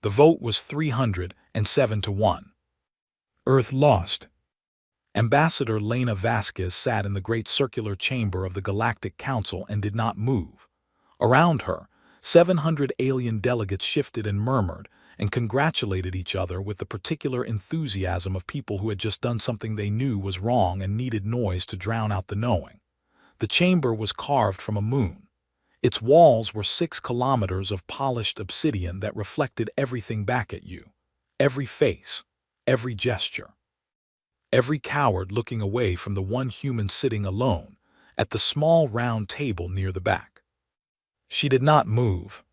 The vote was 307 to 1. Earth lost. Ambassador Lena Vasquez sat in the great circular chamber of the Galactic Council and did not move. Around her, 700 alien delegates shifted and murmured and congratulated each other with the particular enthusiasm of people who had just done something they knew was wrong and needed noise to drown out the knowing. The chamber was carved from a moon. Its walls were 6 kilometers of polished obsidian that reflected everything back at you. Every face, every gesture. Every coward looking away from the one human sitting alone at the small round table near the back. She did not move.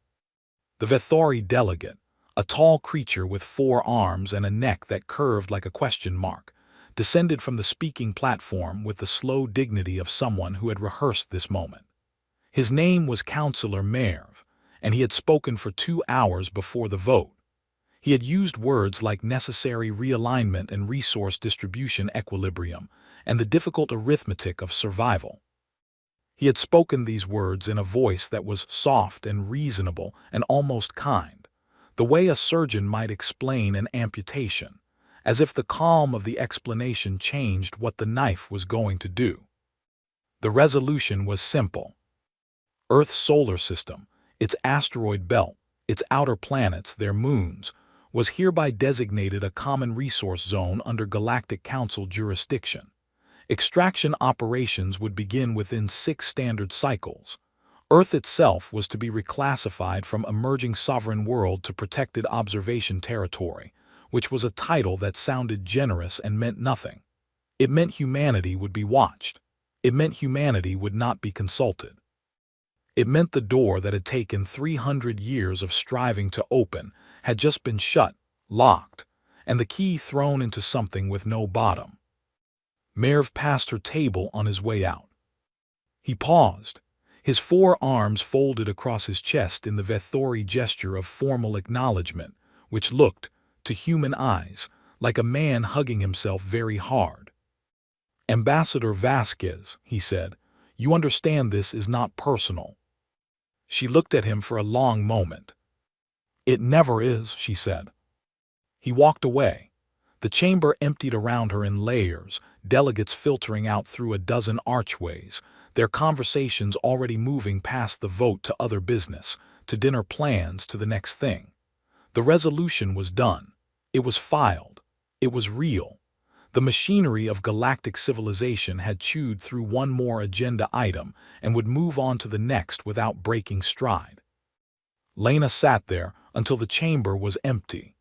The Vethori delegate, a tall creature with 4 arms and a neck that curved like a question mark, descended from the speaking platform with the slow dignity of someone who had rehearsed this moment. His name was Councillor Merv, and he had spoken for 2 hours before the vote. He had used words like necessary realignment and resource distribution equilibrium and the difficult arithmetic of survival. He had spoken these words in a voice that was soft and reasonable and almost kind, the way a surgeon might explain an amputation, as if the calm of the explanation changed what the knife was going to do. The resolution was simple. Earth's solar system, its asteroid belt, its outer planets, their moons, was hereby designated a common resource zone under Galactic Council jurisdiction. Extraction operations would begin within 6 standard cycles. Earth itself was to be reclassified from emerging sovereign world to protected observation territory, which was a title that sounded generous and meant nothing. It meant humanity would be watched. It meant humanity would not be consulted. It meant the door that had taken 300 years of striving to open had just been shut, locked, and the key thrown into something with no bottom. Merv passed her table on his way out. He paused, his 4 arms folded across his chest in the Vethori gesture of formal acknowledgement, which looked, to human eyes, like a man hugging himself very hard. "Ambassador Vasquez," he said, "you understand this is not personal." She looked at him for a long moment. "It never is," she said. He walked away. The chamber emptied around her in layers, delegates filtering out through a dozen archways, their conversations already moving past the vote to other business, to dinner plans, to the next thing. The resolution was done. It was filed. It was real. The machinery of galactic civilization had chewed through one more agenda item and would move on to the next without breaking stride. Lena sat there until the chamber was empty.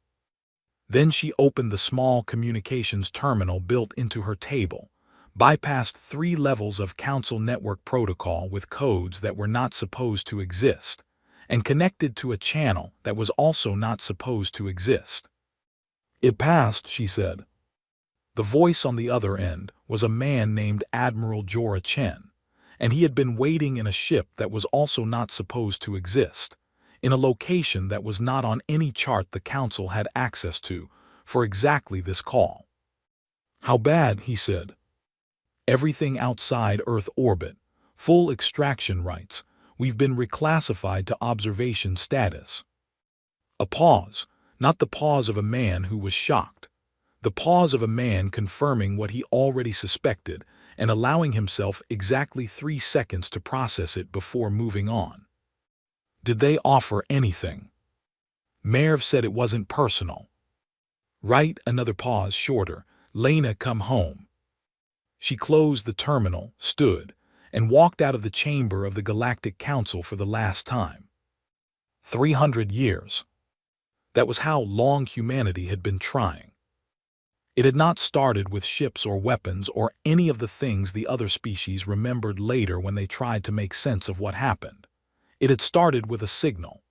Then she opened the small communications terminal built into her table, bypassed 3 levels of council network protocol with codes that were not supposed to exist, and connected to a channel that was also not supposed to exist. "It passed," she said. The voice on the other end was a man named Admiral Jorah Chen, and he had been waiting in a ship that was also not supposed to exist, in a location that was not on any chart the Council had access to, for exactly this call. "How bad?" he said. "Everything outside Earth orbit, full extraction rights, we've been reclassified to observation status." A pause, not the pause of a man who was shocked. The pause of a man confirming what he already suspected and allowing himself exactly 3 seconds to process it before moving on. "Did they offer anything?" Merv said it wasn't personal. "Right," another pause shorter. "Lena, come home." She closed the terminal, stood, and walked out of the chamber of the Galactic Council for the last time. 300 years. That was how long humanity had been trying. It had not started with ships or weapons or any of the things the other species remembered later when they tried to make sense of what happened. It had started with a signal,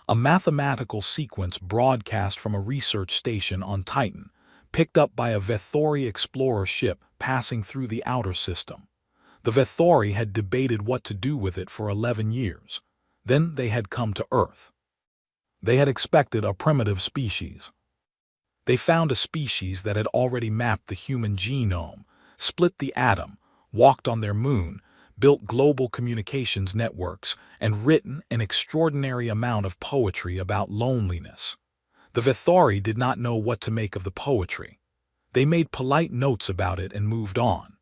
a mathematical sequence broadcast from a research station on Titan, picked up by a Vethori explorer ship passing through the outer system. The Vethori had debated what to do with it for 11 years. Then they had come to Earth. They had expected a primitive species. They found a species that had already mapped the human genome, split the atom, walked on their moon, built global communications networks, and written an extraordinary amount of poetry about loneliness. The Vethori did not know what to make of the poetry. They made polite notes about it and moved on.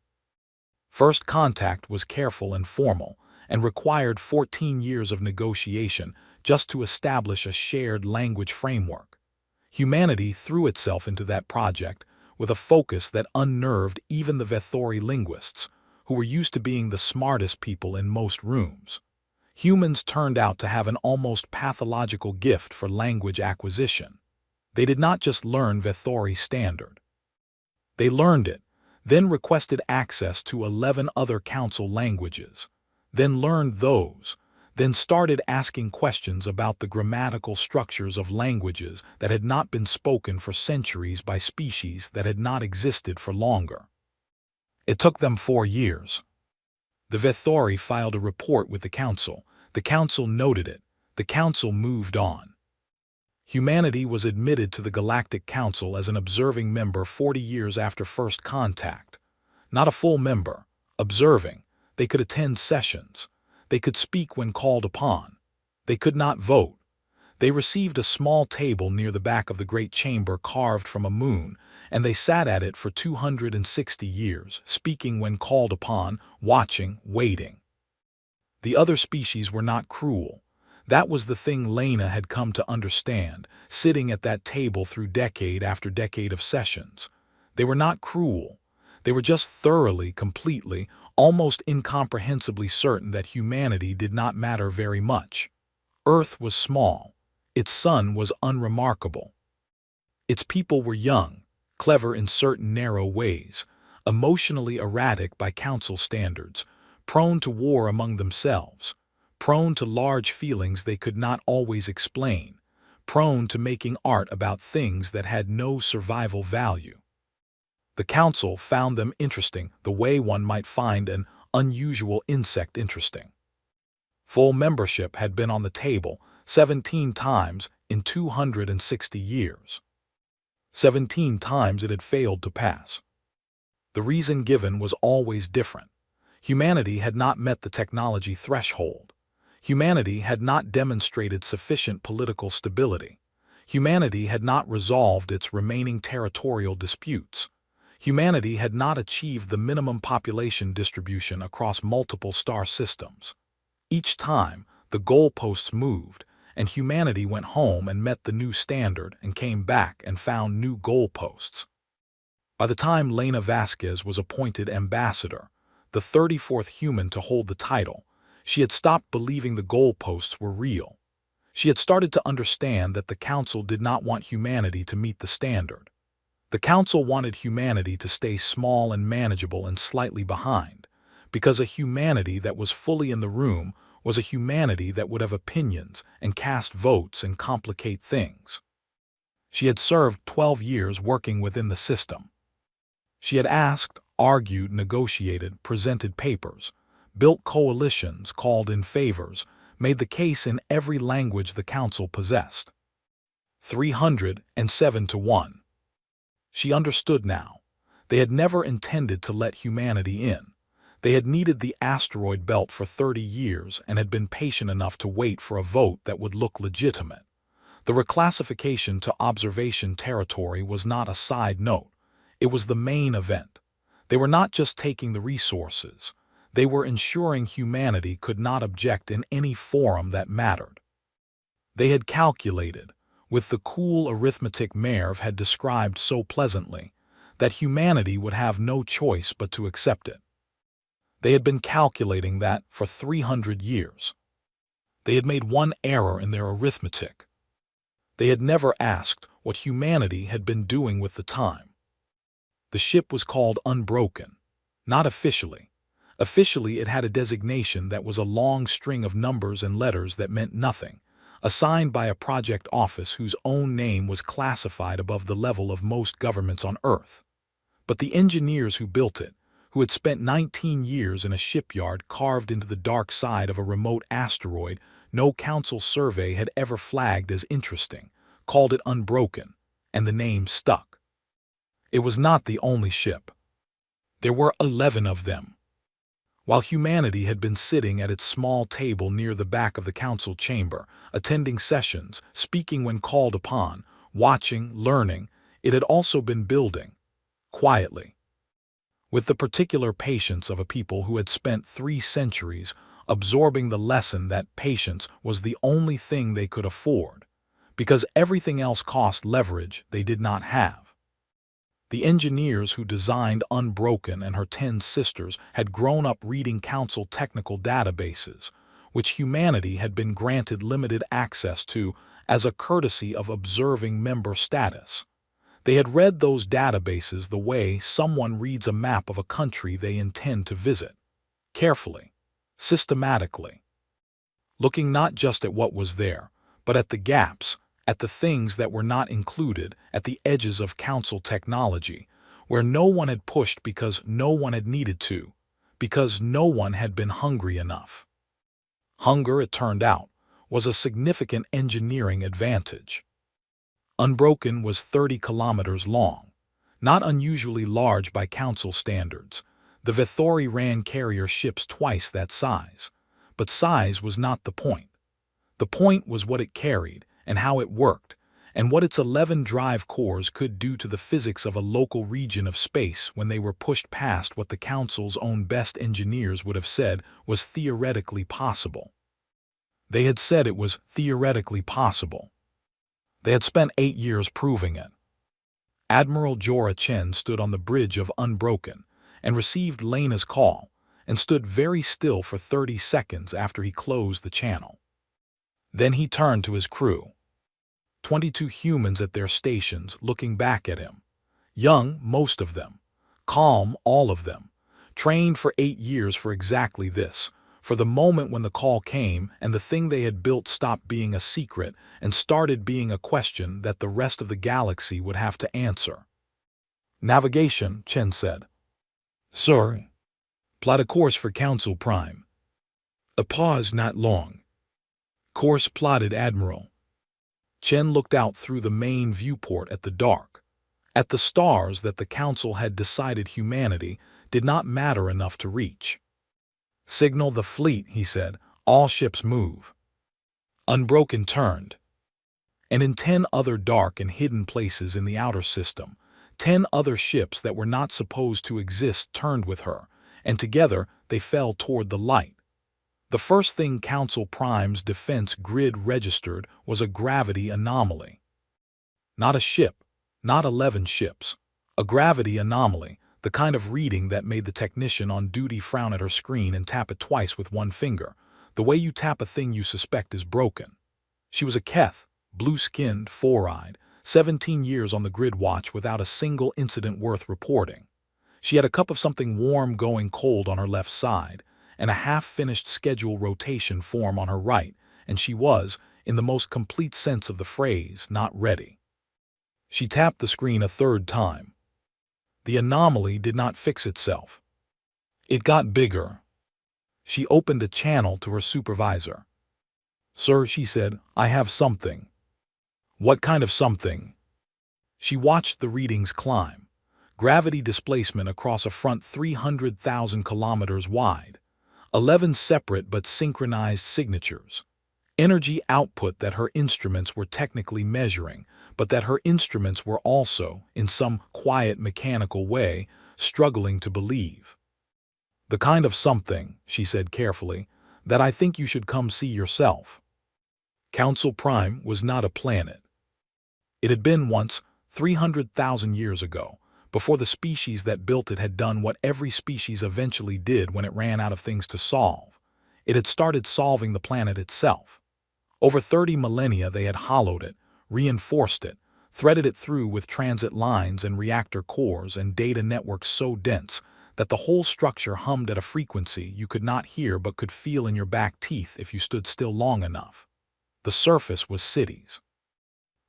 First contact was careful and formal, and required 14 years of negotiation just to establish a shared language framework. Humanity threw itself into that project with a focus that unnerved even the Vethori linguists, who were used to being the smartest people in most rooms. Humans turned out to have an almost pathological gift for language acquisition. They did not just learn Vethori standard. They learned it, then requested access to 11 other council languages, then learned those, then started asking questions about the grammatical structures of languages that had not been spoken for centuries by species that had not existed for longer. It took them 4 years. The Vethori filed a report with the council. The council noted it. The council moved on. Humanity was admitted to the Galactic Council as an observing member 40 years after first contact. Not a full member, observing. They could attend sessions. They could speak when called upon. They could not vote. They received a small table near the back of the great chamber carved from a moon, and they sat at it for 260 years, speaking when called upon, watching, waiting. The other species were not cruel. That was the thing Lena had come to understand, sitting at that table through decade after decade of sessions. They were not cruel. They were just thoroughly, completely, almost incomprehensibly certain that humanity did not matter very much. Earth was small. Its sun was unremarkable. Its people were young, clever in certain narrow ways, emotionally erratic by council standards, prone to war among themselves, prone to large feelings they could not always explain, prone to making art about things that had no survival value. The council found them interesting the way one might find an unusual insect interesting. Full membership had been on the table 17 times in 260 years. 17 times it had failed to pass. The reason given was always different. Humanity had not met the technology threshold. Humanity had not demonstrated sufficient political stability. Humanity had not resolved its remaining territorial disputes. Humanity had not achieved the minimum population distribution across multiple star systems. Each time, the goalposts moved, and humanity went home and met the new standard and came back and found new goalposts. By the time Lena Vasquez was appointed ambassador, the 34th human to hold the title, she had stopped believing the goalposts were real. She had started to understand that the council did not want humanity to meet the standard. The council wanted humanity to stay small and manageable and slightly behind, because a humanity that was fully in the room was a humanity that would have opinions and cast votes and complicate things. She had served 12 years working within the system. She had asked, argued, negotiated, presented papers, built coalitions, called in favors, made the case in every language the council possessed. 307 to 1. She understood now. They had never intended to let humanity in. They had needed the asteroid belt for 30 years and had been patient enough to wait for a vote that would look legitimate. The reclassification to observation territory was not a side note. It was the main event. They were not just taking the resources. They were ensuring humanity could not object in any forum that mattered. They had calculated, with the cool arithmetic Merv had described so pleasantly, that humanity would have no choice but to accept it. They had been calculating that for 300 years. They had made one error in their arithmetic. They had never asked what humanity had been doing with the time. The ship was called Unbroken, not officially. Officially, it had a designation that was a long string of numbers and letters that meant nothing, assigned by a project office whose own name was classified above the level of most governments on Earth. But the engineers who built it, who had spent 19 years in a shipyard carved into the dark side of a remote asteroid no council survey had ever flagged as interesting, called it Unbroken, and the name stuck. It was not the only ship. There were 11 of them. While humanity had been sitting at its small table near the back of the council chamber, attending sessions, speaking when called upon, watching, learning, it had also been building, quietly, with the particular patience of a people who had spent 3 centuries absorbing the lesson that patience was the only thing they could afford, because everything else cost leverage they did not have. The engineers who designed Unbroken and her 10 sisters had grown up reading council technical databases, which humanity had been granted limited access to as a courtesy of observing member status. They had read those databases the way someone reads a map of a country they intend to visit, carefully, systematically, looking not just at what was there, but at the gaps, at the things that were not included, at the edges of council technology, where no one had pushed because no one had needed to, because no one had been hungry enough. Hunger, it turned out, was a significant engineering advantage. Unbroken was 30 kilometers long, not unusually large by council standards. The Vithori ran carrier ships twice that size. But size was not the point. The point was what it carried and how it worked, and what its 11 drive cores could do to the physics of a local region of space when they were pushed past what the council's own best engineers would have said was theoretically possible. They had said it was theoretically possible. They had spent 8 years proving it. Admiral Jorah Chen stood on the bridge of Unbroken and received Lena's call and stood very still for 30 seconds after he closed the channel. Then he turned to his crew. 22 humans at their stations looking back at him. Young, most of them. Calm, all of them. Trained for 8 years for exactly this, for the moment when the call came and the thing they had built stopped being a secret and started being a question that the rest of the galaxy would have to answer. Navigation, Chen said. Sir. Plot a course for Council Prime. A pause not long. Course plotted, Admiral. Chen looked out through the main viewport at the dark, at the stars that the Council had decided humanity did not matter enough to reach. Signal the fleet, he said. All ships move. Unbroken turned. And in 10 other dark and hidden places in the outer system, 10 other ships that were not supposed to exist turned with her, and together they fell toward the light. The first thing Council Prime's defense grid registered was a gravity anomaly. Not a ship, not 11 ships. A gravity anomaly, the kind of reading that made the technician on duty frown at her screen and tap it twice with one finger, the way you tap a thing you suspect is broken. She was a Keth, blue-skinned, four-eyed, 17 years on the grid watch without a single incident worth reporting. She had a cup of something warm going cold on her left side, and a half-finished schedule rotation form on her right, and she was, in the most complete sense of the phrase, not ready. She tapped the screen a third time. The anomaly did not fix itself. It got bigger. She opened a channel to her supervisor. Sir, she said, I have something. What kind of something? She watched the readings climb. Gravity displacement across a front 300,000 kilometers wide. 11 separate but synchronized signatures. Energy output that her instruments were technically measuring, but that her instruments were also, in some quiet mechanical way, struggling to believe. The kind of something, she said carefully, that I think you should come see yourself. Council Prime was not a planet. It had been once, 300,000 years ago, before the species that built it had done what every species eventually did when it ran out of things to solve. It had started solving the planet itself. Over 30 millennia they had hollowed it, reinforced it, threaded it through with transit lines and reactor cores and data networks so dense that the whole structure hummed at a frequency you could not hear but could feel in your back teeth if you stood still long enough. The surface was cities.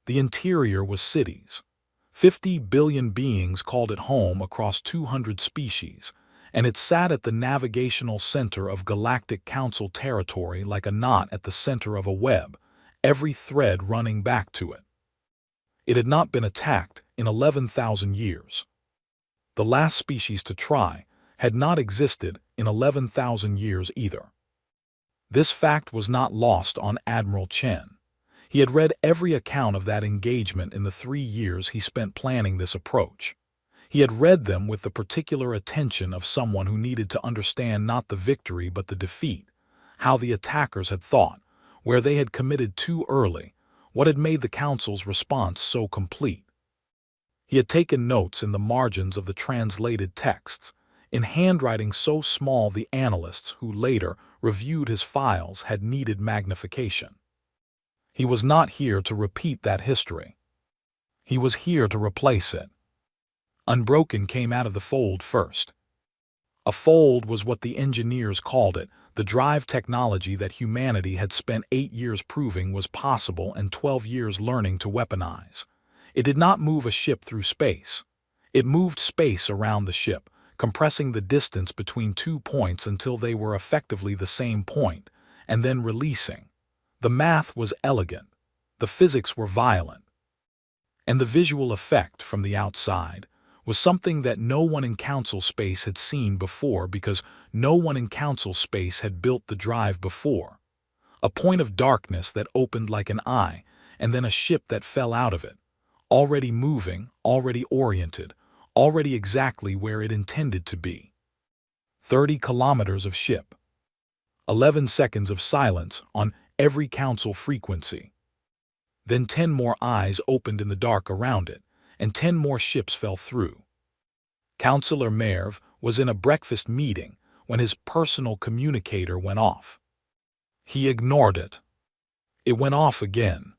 The interior was cities. 50 billion beings called it home across 200 species, and it sat at the navigational center of Galactic Council territory like a knot at the center of a web, every thread running back to it. It had not been attacked in 11,000 years. The last species to try had not existed in 11,000 years either. This fact was not lost on Admiral Chen. He had read every account of that engagement in the 3 years he spent planning this approach. He had read them with the particular attention of someone who needed to understand not the victory but the defeat, how the attackers had thought, where they had committed too early, what had made the council's response so complete. He had taken notes in the margins of the translated texts, in handwriting so small the analysts who later reviewed his files had needed magnification. He was not here to repeat that history. He was here to replace it. Unbroken came out of the fold first. A fold was what the engineers called it, the drive technology that humanity had spent 8 years proving was possible and 12 years learning to weaponize. It did not move a ship through space. It moved space around the ship, compressing the distance between 2 points until they were effectively the same point, and then releasing. The math was elegant. The physics were violent. And the visual effect from the outside was something that no one in council space had seen before because no one in council space had built the drive before. A point of darkness that opened like an eye, and then a ship that fell out of it, already moving, already oriented, already exactly where it intended to be. 30 kilometers of ship. 11 seconds of silence on every council frequency. Then 10 more eyes opened in the dark around it, and 10 more ships fell through. Councillor Merv was in a breakfast meeting when his personal communicator went off. He ignored it. It went off again.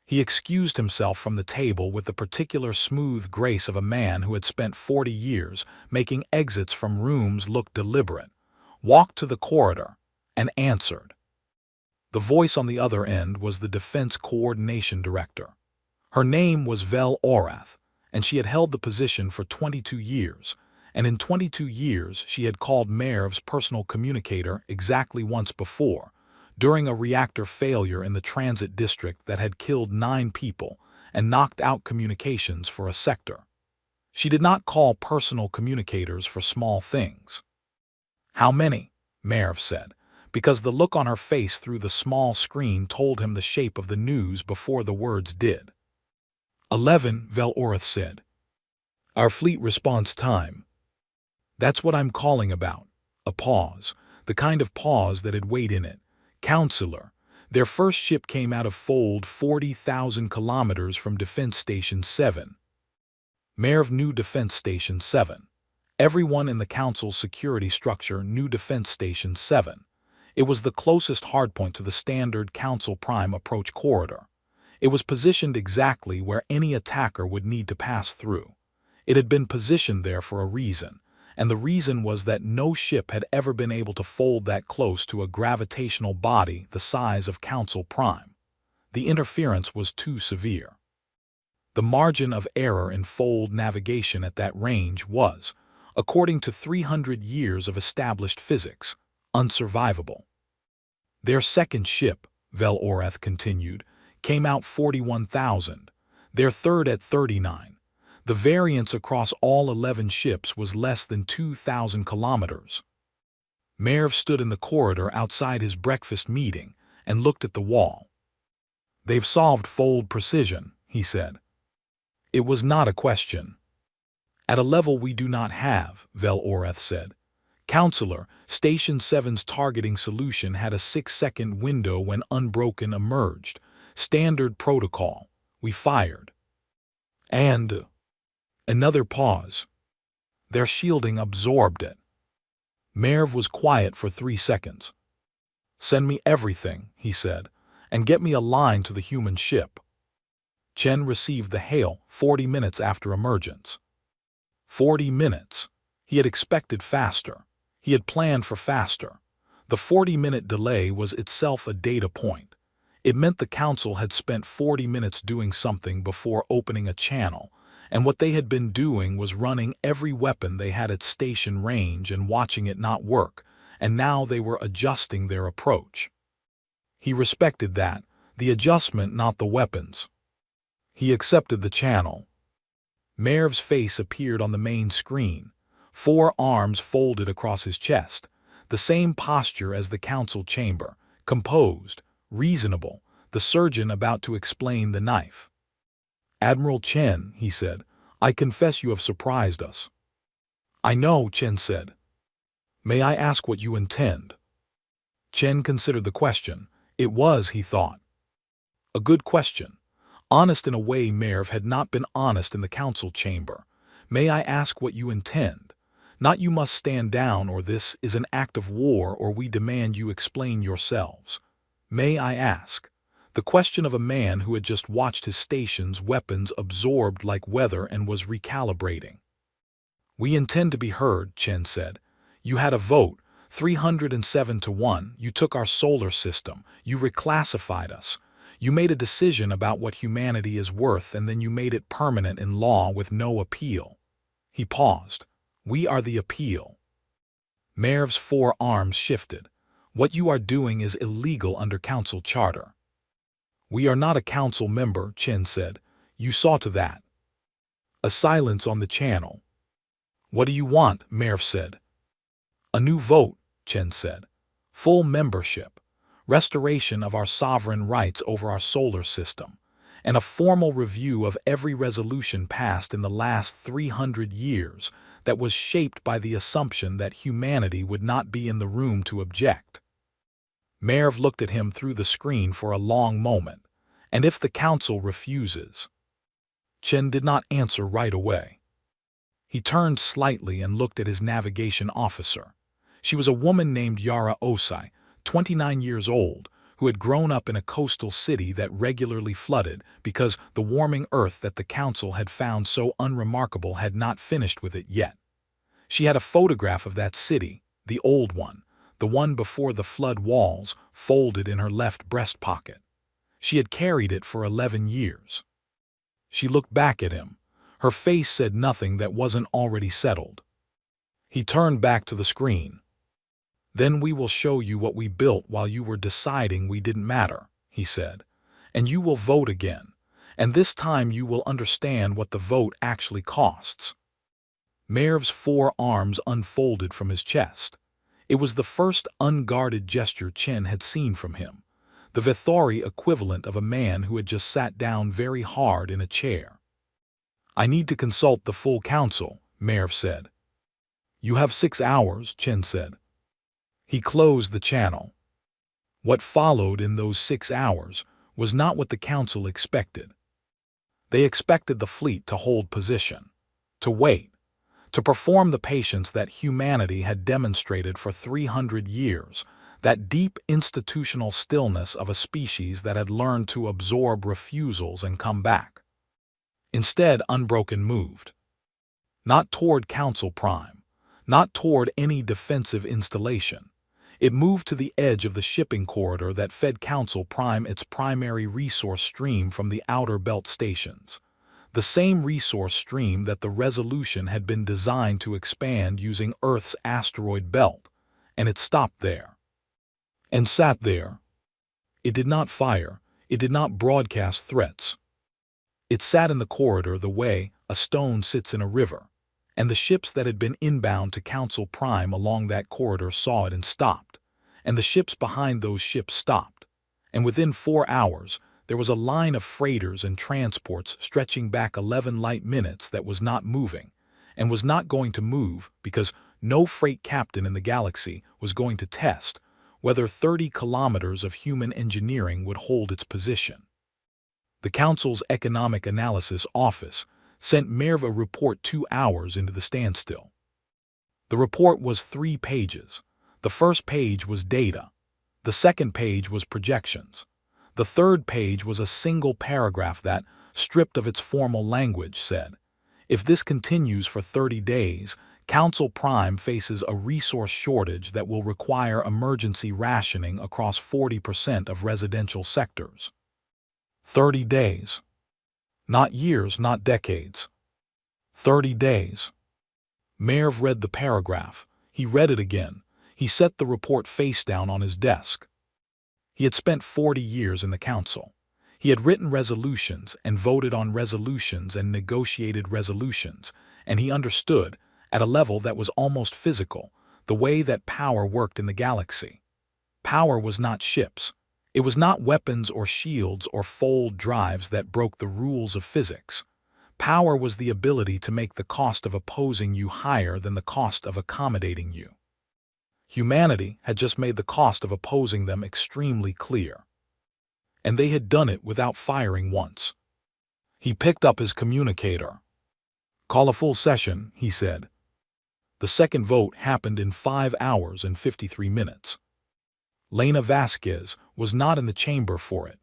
He excused himself from the table with the particular smooth grace of a man who had spent 40 years making exits from rooms look deliberate, walked to the corridor, and answered. The voice on the other end was the Defense Coordination Director. Her name was Vel Orath, and she had held the position for 22 years, and in 22 years she had called Merv's personal communicator exactly once before, during a reactor failure in the transit district that had killed 9 people and knocked out communications for a sector. She did not call personal communicators for small things. "How many?" Merv said, because the look on her face through the small screen told him the shape of the news before the words did. 11, Vel Orath said. "Our fleet response time." "That's what I'm calling about." A pause, the kind of pause that had weight in it. "Counselor, their first ship came out of fold 40,000 kilometers from Defense Station 7. Merv knew Defense Station 7. Everyone in the Council's security structure knew Defense Station 7. It was the closest hardpoint to the standard Council Prime approach corridor. It was positioned exactly where any attacker would need to pass through. It had been positioned there for a reason, and the reason was that no ship had ever been able to fold that close to a gravitational body the size of Council Prime. The interference was too severe. The margin of error in fold navigation at that range was, according to 300 years of established physics, unsurvivable. Their second ship, Vel Orath continued, came out 41,000, their third at 39. The variance across all 11 ships was less than 2,000 kilometers. Merv stood in the corridor outside his breakfast meeting and looked at the wall. "They've solved fold precision," he said. It was not a question. "At a level we do not have," Vel Orath said. "Counselor, Station 7's targeting solution had a 6-second window when Unbroken emerged. Standard protocol. We fired." And another pause. Their shielding absorbed it. Merv was quiet for 3 seconds. "Send me everything," he said, "and get me a line to the human ship." Chen received the hail 40 minutes after emergence. 40 minutes. He had expected faster. He had planned for faster. The 40-minute delay was itself a data point. It meant the Council had spent 40 minutes doing something before opening a channel, and what they had been doing was running every weapon they had at station range and watching it not work, and now they were adjusting their approach. He respected that, the adjustment, not the weapons. He accepted the channel. Merv's face appeared on the main screen, 4 arms folded across his chest, the same posture as the Council chamber, composed, reasonable, the surgeon about to explain the knife. "Admiral Chen," he said, "I confess you have surprised us." "I know," Chen said. "May I ask what you intend?" Chen considered the question. It was, he thought, a good question. Honest in a way Merv had not been honest in the council chamber. "May I ask what you intend? Not you must stand down, or this is an act of war, or we demand you explain yourselves. May I ask?" The question of a man who had just watched his station's weapons absorbed like weather and was recalibrating. "We intend to be heard," Chen said. "You had a vote, 307 to 1. You took our solar system. You reclassified us. You made a decision about what humanity is worth, and then you made it permanent in law with no appeal." He paused. "We are the appeal." Merv's four arms shifted. "What you are doing is illegal under council charter." "We are not a council member," Chen said. "You saw to that." A silence on the channel. "What do you want?" Merv said. "A new vote," Chen said. "Full membership. Restoration of our sovereign rights over our solar system. And a formal review of every resolution passed in the last 300 years that was shaped by the assumption that humanity would not be in the room to object." Merv looked at him through the screen for a long moment. "And if the council refuses?" Chen did not answer right away. He turned slightly and looked at his navigation officer. She was a woman named Yara Osai, 29 years old, who had grown up in a coastal city that regularly flooded because the warming earth that the council had found so unremarkable had not finished with it yet. She had a photograph of that city, the old one, the one before the flood walls, folded in her left breast pocket. She had carried it for 11 years. She looked back at him. Her face said nothing that wasn't already settled. He turned back to the screen. "Then we will show you what we built while you were deciding we didn't matter," he said. "And you will vote again. And this time you will understand what the vote actually costs." Merv's four arms unfolded from his chest. It was the first unguarded gesture Chen had seen from him, the Vithori equivalent of a man who had just sat down very hard in a chair. "I need to consult the full council," Merv said. "You have 6 hours," Chen said. He closed the channel. What followed in those 6 hours was not what the council expected. They expected the fleet to hold position, to wait, to perform the patience that humanity had demonstrated for 300 years, that deep institutional stillness of a species that had learned to absorb refusals and come back. Instead, Unbroken moved. Not toward Council Prime, not toward any defensive installation. It moved to the edge of the shipping corridor that fed Council Prime its primary resource stream from the outer belt stations. The same resource stream that the Resolution had been designed to expand using Earth's asteroid belt, and it stopped there. And sat there. It did not fire, it did not broadcast threats. It sat in the corridor the way a stone sits in a river, and the ships that had been inbound to Council Prime along that corridor saw it and stopped, and the ships behind those ships stopped, and within 4 hours, there was a line of freighters and transports stretching back 11 light minutes that was not moving, and was not going to move because no freight captain in the galaxy was going to test whether 30 kilometers of human engineering would hold its position. The Council's Economic Analysis Office sent Merv a report 2 hours into the standstill. The report was 3 pages. The first page was data. The second page was projections. The third page was a single paragraph that, stripped of its formal language, said, "If this continues for 30 days, Council Prime faces a resource shortage that will require emergency rationing across 40% of residential sectors." 30 days. Not years, not decades. 30 days. Merv read the paragraph. He read it again. He set the report face down on his desk. He had spent 40 years in the council. He had written resolutions and voted on resolutions and negotiated resolutions, and he understood, at a level that was almost physical, the way that power worked in the galaxy. Power was not ships. It was not weapons or shields or fold drives that broke the rules of physics. Power was the ability to make the cost of opposing you higher than the cost of accommodating you. Humanity had just made the cost of opposing them extremely clear. And they had done it without firing once. He picked up his communicator. "Call a full session," he said. The second vote happened in 5 hours and 53 minutes. Lena Vasquez was not in the chamber for it.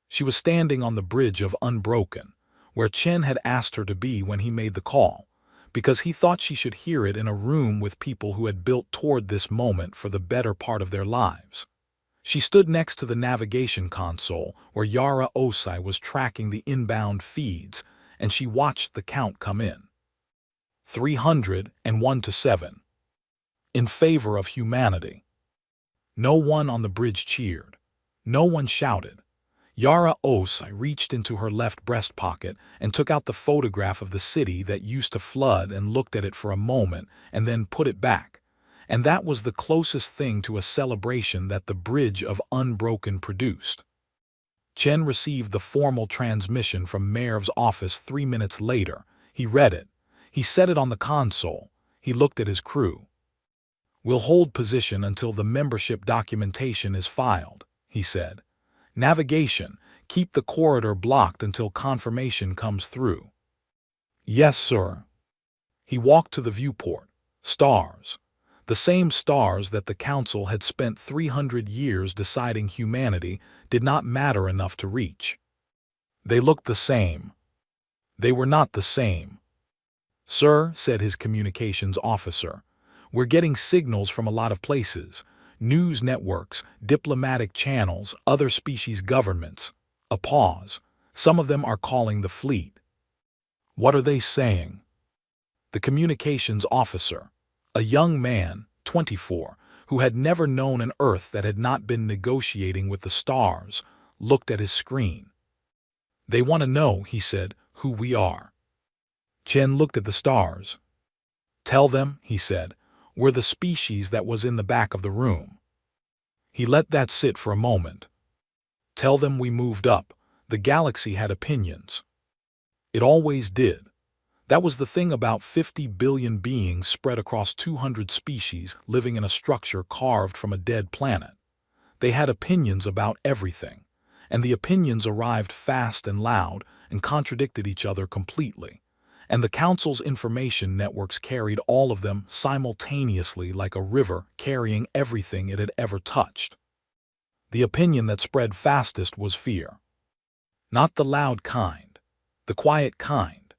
She was standing on the bridge of Unbroken, where Chen had asked her to be when he made the call, because he thought she should hear it in a room with people who had built toward this moment for the better part of their lives. She stood next to the navigation console where Yara Osai was tracking the inbound feeds, and she watched the count come in. 301 to 7. In favor of humanity. No one on the bridge cheered. No one shouted. Yara Osai reached into her left breast pocket and took out the photograph of the city that used to flood and looked at it for a moment and then put it back. And that was the closest thing to a celebration that the bridge of Unbroken produced. Chen received the formal transmission from Merv's office 3 minutes later. He read it. He set it on the console. He looked at his crew. "We'll hold position until the membership documentation is filed," he said. "Navigation, keep the corridor blocked until confirmation comes through." "Yes, sir." He walked to the viewport. Stars. The same stars that the Council had spent 300 years deciding humanity did not matter enough to reach. They looked the same. They were not the same. "Sir," said his communications officer, "we're getting signals from a lot of places. News networks, diplomatic channels, other species governments." A pause. "Some of them are calling the fleet." "What are they saying?" The communications officer, a young man, 24, who had never known an Earth that had not been negotiating with the stars, looked at his screen. "They want to know," he said, "who we are." Chen looked at the stars. "Tell them," he said, "we're the species that was in the back of the room." He let that sit for a moment. "Tell them we moved up. The galaxy had opinions." It always did. That was the thing about 50 billion beings spread across 200 species living in a structure carved from a dead planet. They had opinions about everything, and the opinions arrived fast and loud and contradicted each other completely. And the Council's information networks carried all of them simultaneously like a river carrying everything it had ever touched. The opinion that spread fastest was fear. Not the loud kind, the quiet kind.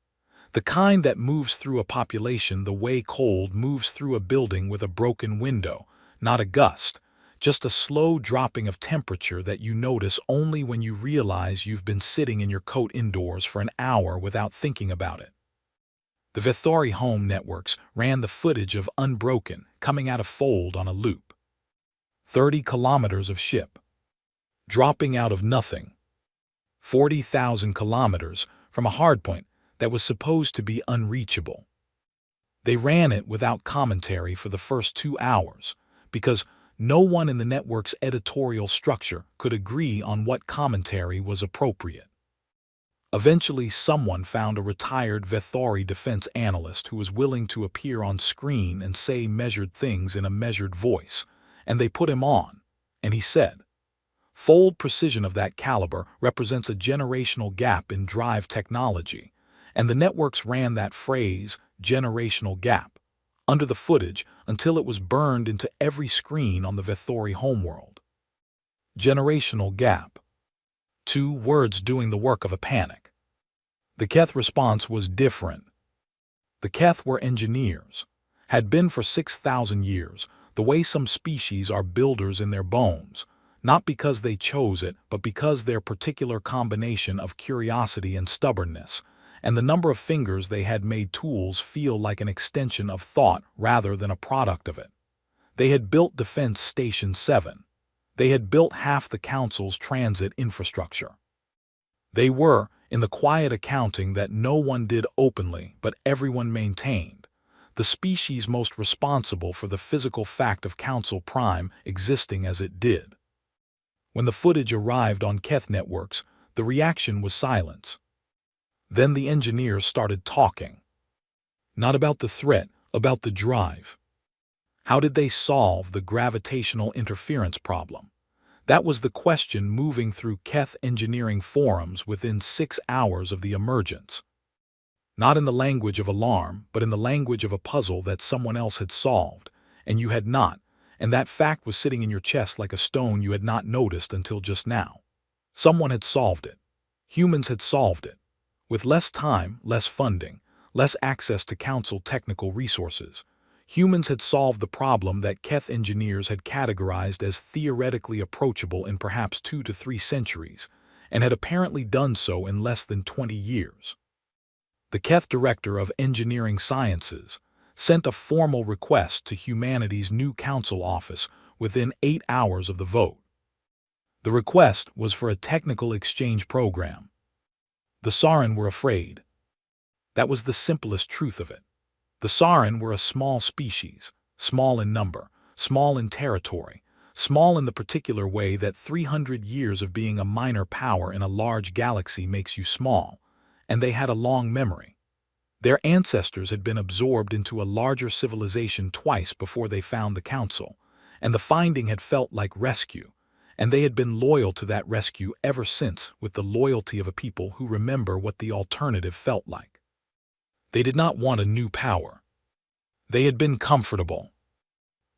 The kind that moves through a population the way cold moves through a building with a broken window, not a gust, just a slow dropping of temperature that you notice only when you realize you've been sitting in your coat indoors for an hour without thinking about it. The Vithori home networks ran the footage of Unbroken coming out of Fold on a loop. 30 kilometers of ship. Dropping out of nothing. 40,000 kilometers from a hardpoint that was supposed to be unreachable. They ran it without commentary for the first 2 hours, because no one in the network's editorial structure could agree on what commentary was appropriate. Eventually, someone found a retired Vethori defense analyst who was willing to appear on screen and say measured things in a measured voice, and they put him on, and he said, "Fold precision of that caliber represents a generational gap in drive technology," and the networks ran that phrase, generational gap, under the footage until it was burned into every screen on the Vethori homeworld. Generational gap. 2 words doing the work of a panic. The Keth response was different. The Keth were engineers, had been for 6,000 years, the way some species are builders in their bones, not because they chose it, but because their particular combination of curiosity and stubbornness, and the number of fingers they had made tools feel like an extension of thought rather than a product of it. They had built Defense Station 7. They had built half the Council's transit infrastructure. They were, in the quiet accounting that no one did openly but everyone maintained, the species most responsible for the physical fact of Council Prime existing as it did. When the footage arrived on Keth networks, the reaction was silence. Then the engineers started talking. Not about the threat, about the drive. How did they solve the gravitational interference problem? That was the question moving through Keth engineering forums within 6 hours of the emergence. Not in the language of alarm, but in the language of a puzzle that someone else had solved, and you had not, and that fact was sitting in your chest like a stone you had not noticed until just now. Someone had solved it. Humans had solved it. With less time, less funding, less access to council technical resources, humans had solved the problem that Keth engineers had categorized as theoretically approachable in perhaps 2 to 3 centuries, and had apparently done so in less than 20 years. The Keth Director of Engineering Sciences sent a formal request to humanity's new council office within 8 hours of the vote. The request was for a technical exchange program. The Sarin were afraid. That was the simplest truth of it. The Sarin were a small species, small in number, small in territory, small in the particular way that 300 years of being a minor power in a large galaxy makes you small, and they had a long memory. Their ancestors had been absorbed into a larger civilization twice before they found the council, and the finding had felt like rescue, and they had been loyal to that rescue ever since, with the loyalty of a people who remember what the alternative felt like. They did not want a new power. They had been comfortable.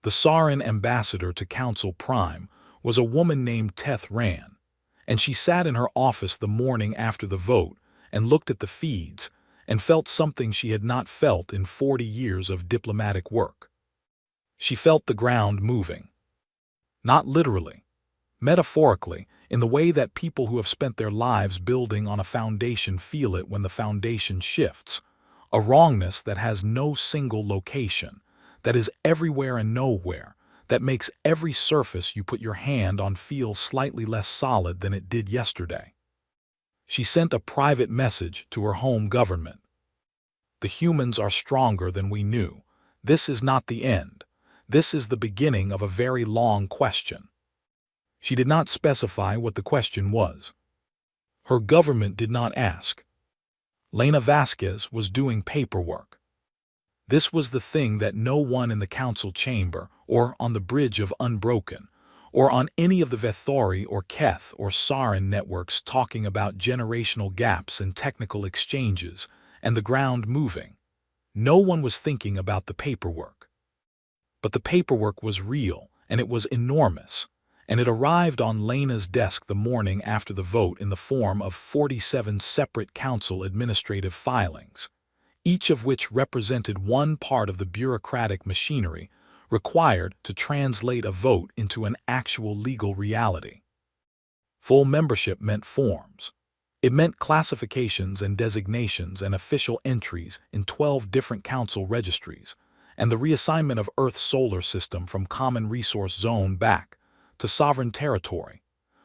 The Sarin ambassador to Council Prime was a woman named Teth Ran, and she sat in her office the morning after the vote and looked at the feeds and felt something she had not felt in 40 years of diplomatic work. She felt the ground moving. Not literally. Metaphorically, in the way that people who have spent their lives building on a foundation feel it when the foundation shifts, a wrongness that has no single location, that is everywhere and nowhere, that makes every surface you put your hand on feel slightly less solid than it did yesterday. She sent a private message to her home government. The humans are stronger than we knew. This is not the end. This is the beginning of a very long question. She did not specify what the question was. Her government did not ask. Lena Vasquez was doing paperwork. This was the thing that no one in the council chamber, or on the bridge of Unbroken, or on any of the Vethori or Keth or Sarin networks talking about generational gaps and technical exchanges and the ground moving. No one was thinking about the paperwork. But the paperwork was real, and it was enormous, and it arrived on Lena's desk the morning after the vote in the form of 47 separate council administrative filings, each of which represented one part of the bureaucratic machinery required to translate a vote into an actual legal reality. Full membership meant forms. It meant classifications and designations and official entries in 12 different council registries, and the reassignment of Earth's solar system from Common Resource Zone back to sovereign territory,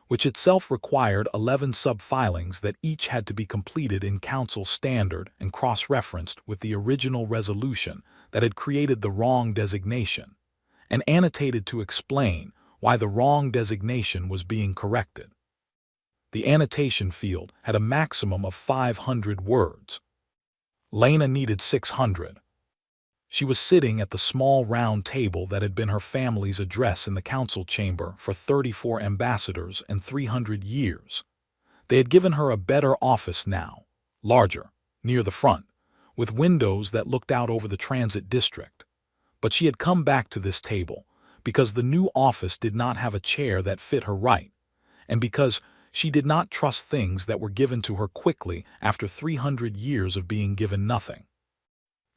which itself required 11 sub-filings that each had to be completed in council standard and cross-referenced with the original resolution that had created the wrong designation, and annotated to explain why the wrong designation was being corrected. The annotation field had a maximum of 500 words. Lena needed 600. She was sitting at the small round table that had been her family's address in the council chamber for 34 ambassadors and 300 years. They had given her a better office now, larger, near the front, with windows that looked out over the transit district. But she had come back to this table because the new office did not have a chair that fit her right, and because she did not trust things that were given to her quickly after 300 years of being given nothing.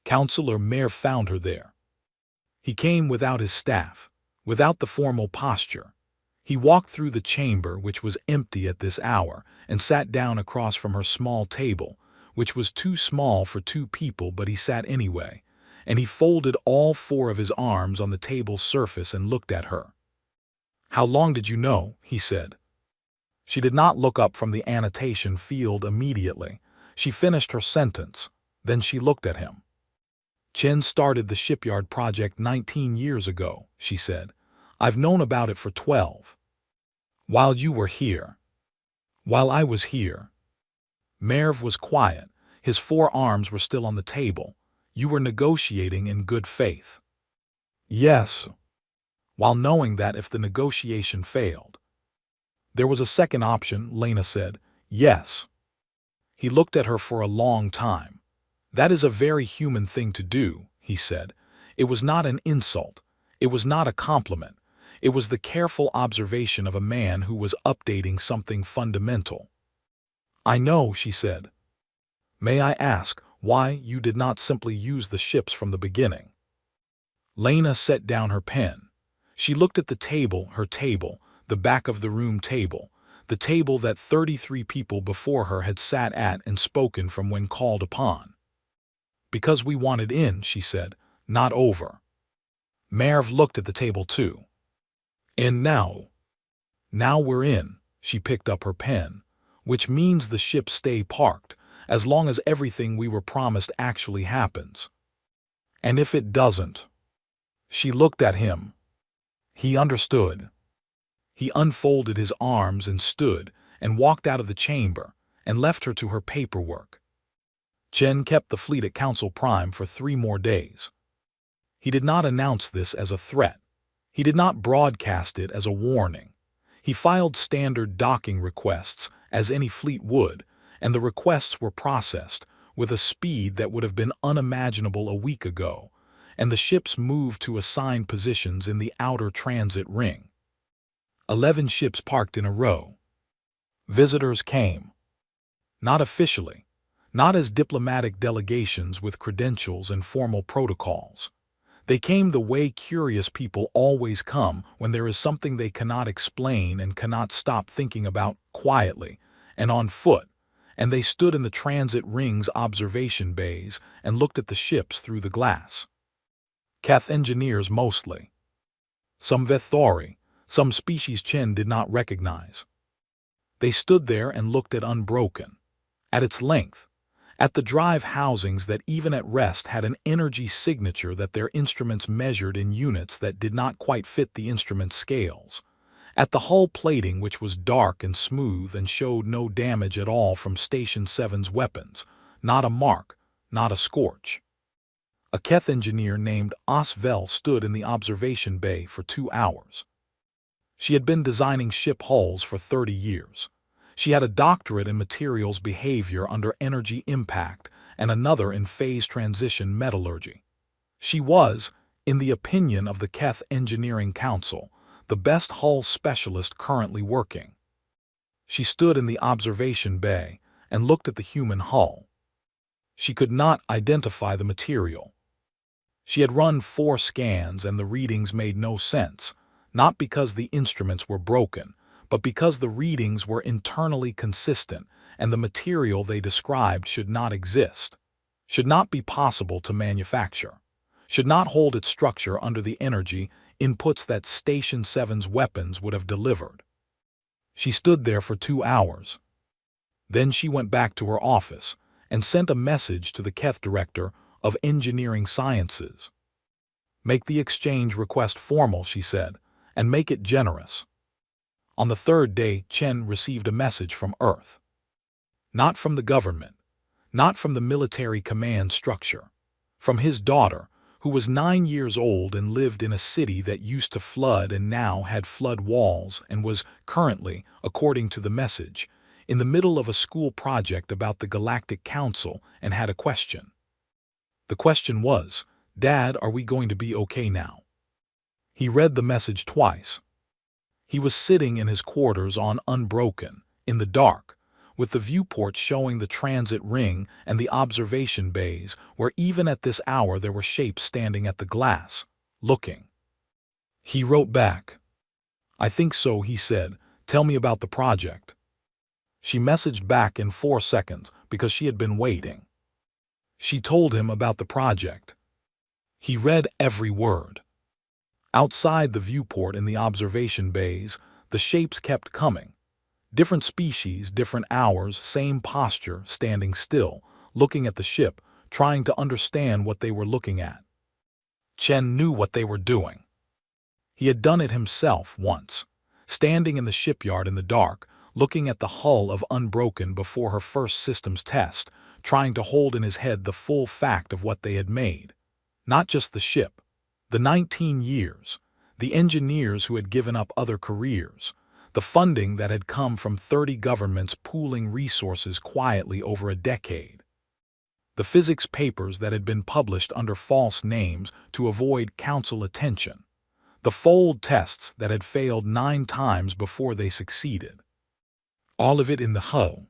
Councillor Mayer found her there. He came without his staff, without the formal posture. He walked through the chamber, which was empty at this hour, and sat down across from her small table, which was too small for 2 people, but he sat anyway, and he folded all 4 of his arms on the table's surface and looked at her. "How long did you know?" he said. She did not look up from the annotation field immediately. She finished her sentence, then she looked at him. "Chen started the shipyard project 19 years ago," she said. "I've known about it for 12. While you were here. While I was here. Merv was quiet. His forearms were still on the table. You were negotiating in good faith. Yes. While knowing that if the negotiation failed. There was a second option, Lena said. Yes. He looked at her for a long time. That is a very human thing to do, he said. It was not an insult. It was not a compliment. It was the careful observation of a man who was updating something fundamental. I know, she said. May I ask why you did not simply use the ships from the beginning? Lena set down her pen. She looked at the table, her table, the back of the room table, the table that 33 people before her had sat at and spoken from when called upon. Because we wanted in, she said, not over. Merv looked at the table too. And now? Now we're in, she picked up her pen, which means the ships stay parked, as long as everything we were promised actually happens. And if it doesn't? She looked at him. He understood. He unfolded his arms and stood and walked out of the chamber and left her to her paperwork. Chen kept the fleet at Council Prime for 3 more days. He did not announce this as a threat. He did not broadcast it as a warning. He filed standard docking requests, as any fleet would, and the requests were processed with a speed that would have been unimaginable a week ago, and the ships moved to assigned positions in the outer transit ring. 11 ships parked in a row. Visitors came. Not officially, not as diplomatic delegations with credentials and formal protocols. They came the way curious people always come when there is something they cannot explain and cannot stop thinking about quietly and on foot, and they stood in the transit ring's observation bays and looked at the ships through the glass. Keth engineers mostly. Some Vethori, some species Chen did not recognize. They stood there and looked at Unbroken, at its length, at the drive housings that even at rest had an energy signature that their instruments measured in units that did not quite fit the instrument scales, at the hull plating which was dark and smooth and showed no damage at all from Station 7's weapons, not a mark, not a scorch. A Keth engineer named Osvel stood in the observation bay for 2 hours. She had been designing ship hulls for 30 years. She had a doctorate in materials behavior under energy impact and another in phase transition metallurgy. She was, in the opinion of the Keth Engineering Council, the best hull specialist currently working. She stood in the observation bay and looked at the human hull. She could not identify the material. She had run 4 scans and the readings made no sense, not because the instruments were broken, but because the readings were internally consistent and the material they described should not exist, should not be possible to manufacture, should not hold its structure under the energy inputs that Station 7's weapons would have delivered. She stood there for 2 hours. Then she went back to her office and sent a message to the Keth Director of Engineering Sciences. Make the exchange request formal, she said, and make it generous. On the 3rd day, Chen received a message from Earth. Not from the government, not from the military command structure, from his daughter, who was 9 years old and lived in a city that used to flood and now had flood walls and was currently, according to the message, in the middle of a school project about the Galactic Council and had a question. The question was, Dad, are we going to be okay now? He read the message twice. He was sitting in his quarters on Unbroken, in the dark, with the viewport showing the transit ring and the observation bays, where even at this hour there were shapes standing at the glass, looking. He wrote back. I think so, he said. Tell me about the project. She messaged back in 4 seconds because she had been waiting. She told him about the project. He read every word. Outside the viewport in the observation bays, the shapes kept coming. Different species, different hours, same posture, standing still, looking at the ship, trying to understand what they were looking at. Chen knew what they were doing. He had done it himself once, standing in the shipyard in the dark, looking at the hull of Unbroken before her first systems test, trying to hold in his head the full fact of what they had made. Not just the ship. The 19 years. The engineers who had given up other careers. The funding that had come from 30 governments pooling resources quietly over a decade. The physics papers that had been published under false names to avoid council attention. The fold tests that had failed 9 times before they succeeded. All of it in the hull.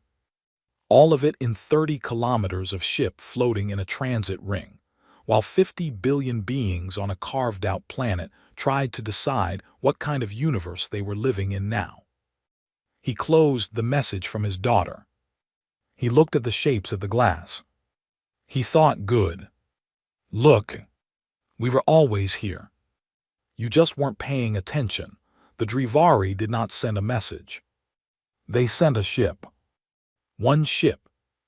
All of it in 30 kilometers of ship floating in a transit ring, while 50 billion beings on a carved-out planet tried to decide what kind of universe they were living in now. He closed the message from his daughter. He looked at the shapes of the glass. He thought, good. Look, we were always here. You just weren't paying attention. The Drivari did not send a message. They sent a ship. One ship,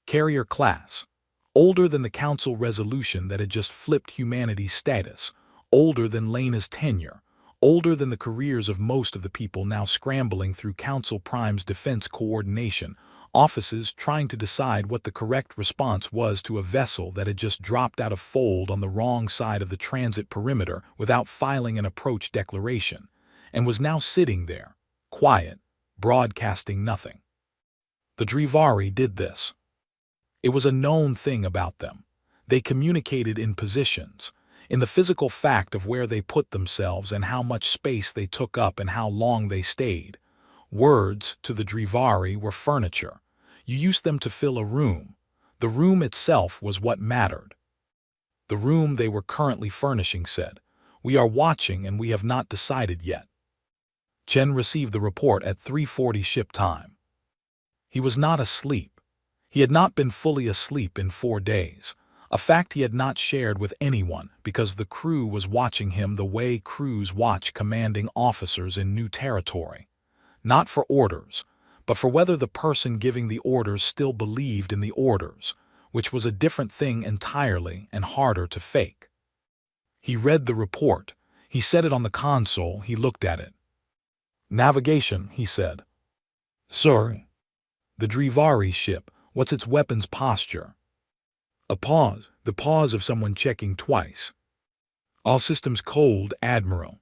carrier class, older than the council resolution that had just flipped humanity's status, older than Lena's tenure, older than the careers of most of the people now scrambling through Council Prime's defense coordination offices trying to decide what the correct response was to a vessel that had just dropped out of fold on the wrong side of the transit perimeter without filing an approach declaration, and was now sitting there, quiet, broadcasting nothing. The Drivari did this. It was a known thing about them. They communicated in positions, in the physical fact of where they put themselves and how much space they took up and how long they stayed. Words, to the Drivari, were furniture. You used them to fill a room. The room itself was what mattered. The room they were currently furnishing said, "We are watching and we have not decided yet." Chen received the report at 3:40 ship time. He was not asleep. He had not been fully asleep in 4 days, a fact he had not shared with anyone because the crew was watching him the way crews watch commanding officers in new territory. Not for orders, but for whether the person giving the orders still believed in the orders, which was a different thing entirely and harder to fake. He read the report. He set it on the console. He looked at it. "Navigation," he said. "Sir." "The Drivari ship, what's its weapons posture?" A pause, the pause of someone checking twice. "All systems cold, Admiral."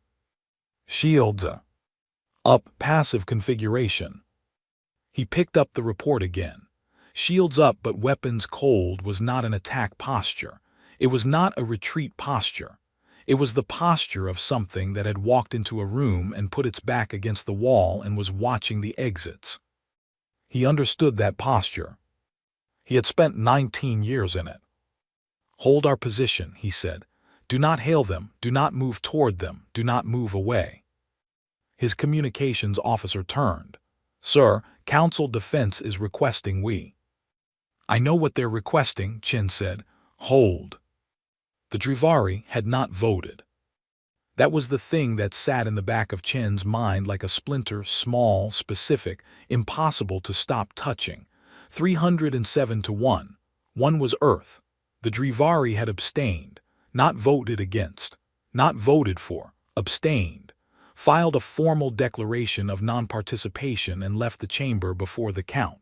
"Shields up, passive configuration." He picked up the report again. Shields up but weapons cold was not an attack posture. It was not a retreat posture. It was the posture of something that had walked into a room and put its back against the wall and was watching the exits. He understood that posture. He had spent 19 years in it. "Hold our position," he said. "Do not hail them, do not move toward them, do not move away." His communications officer turned. "Sir, Council Defense is requesting we." "I know what they're requesting," Chen said. "Hold." The Drivari had not voted. That was the thing that sat in the back of Chen's mind like a splinter, small, specific, impossible to stop touching. 307 to 1. One was Earth. The Drivari had abstained, not voted against, not voted for, abstained, filed a formal declaration of non-participation and left the chamber before the count.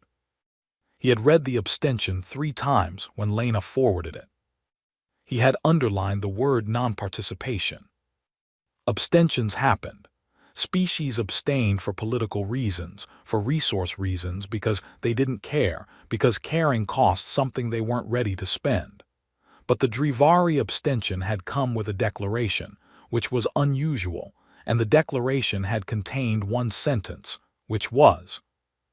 He had read the abstention 3 times when Lena forwarded it. He had underlined the word non-participation. Abstentions happened. Species abstained for political reasons, for resource reasons, because they didn't care, because caring cost something they weren't ready to spend. But the Drivari abstention had come with a declaration, which was unusual, and the declaration had contained one sentence, which was,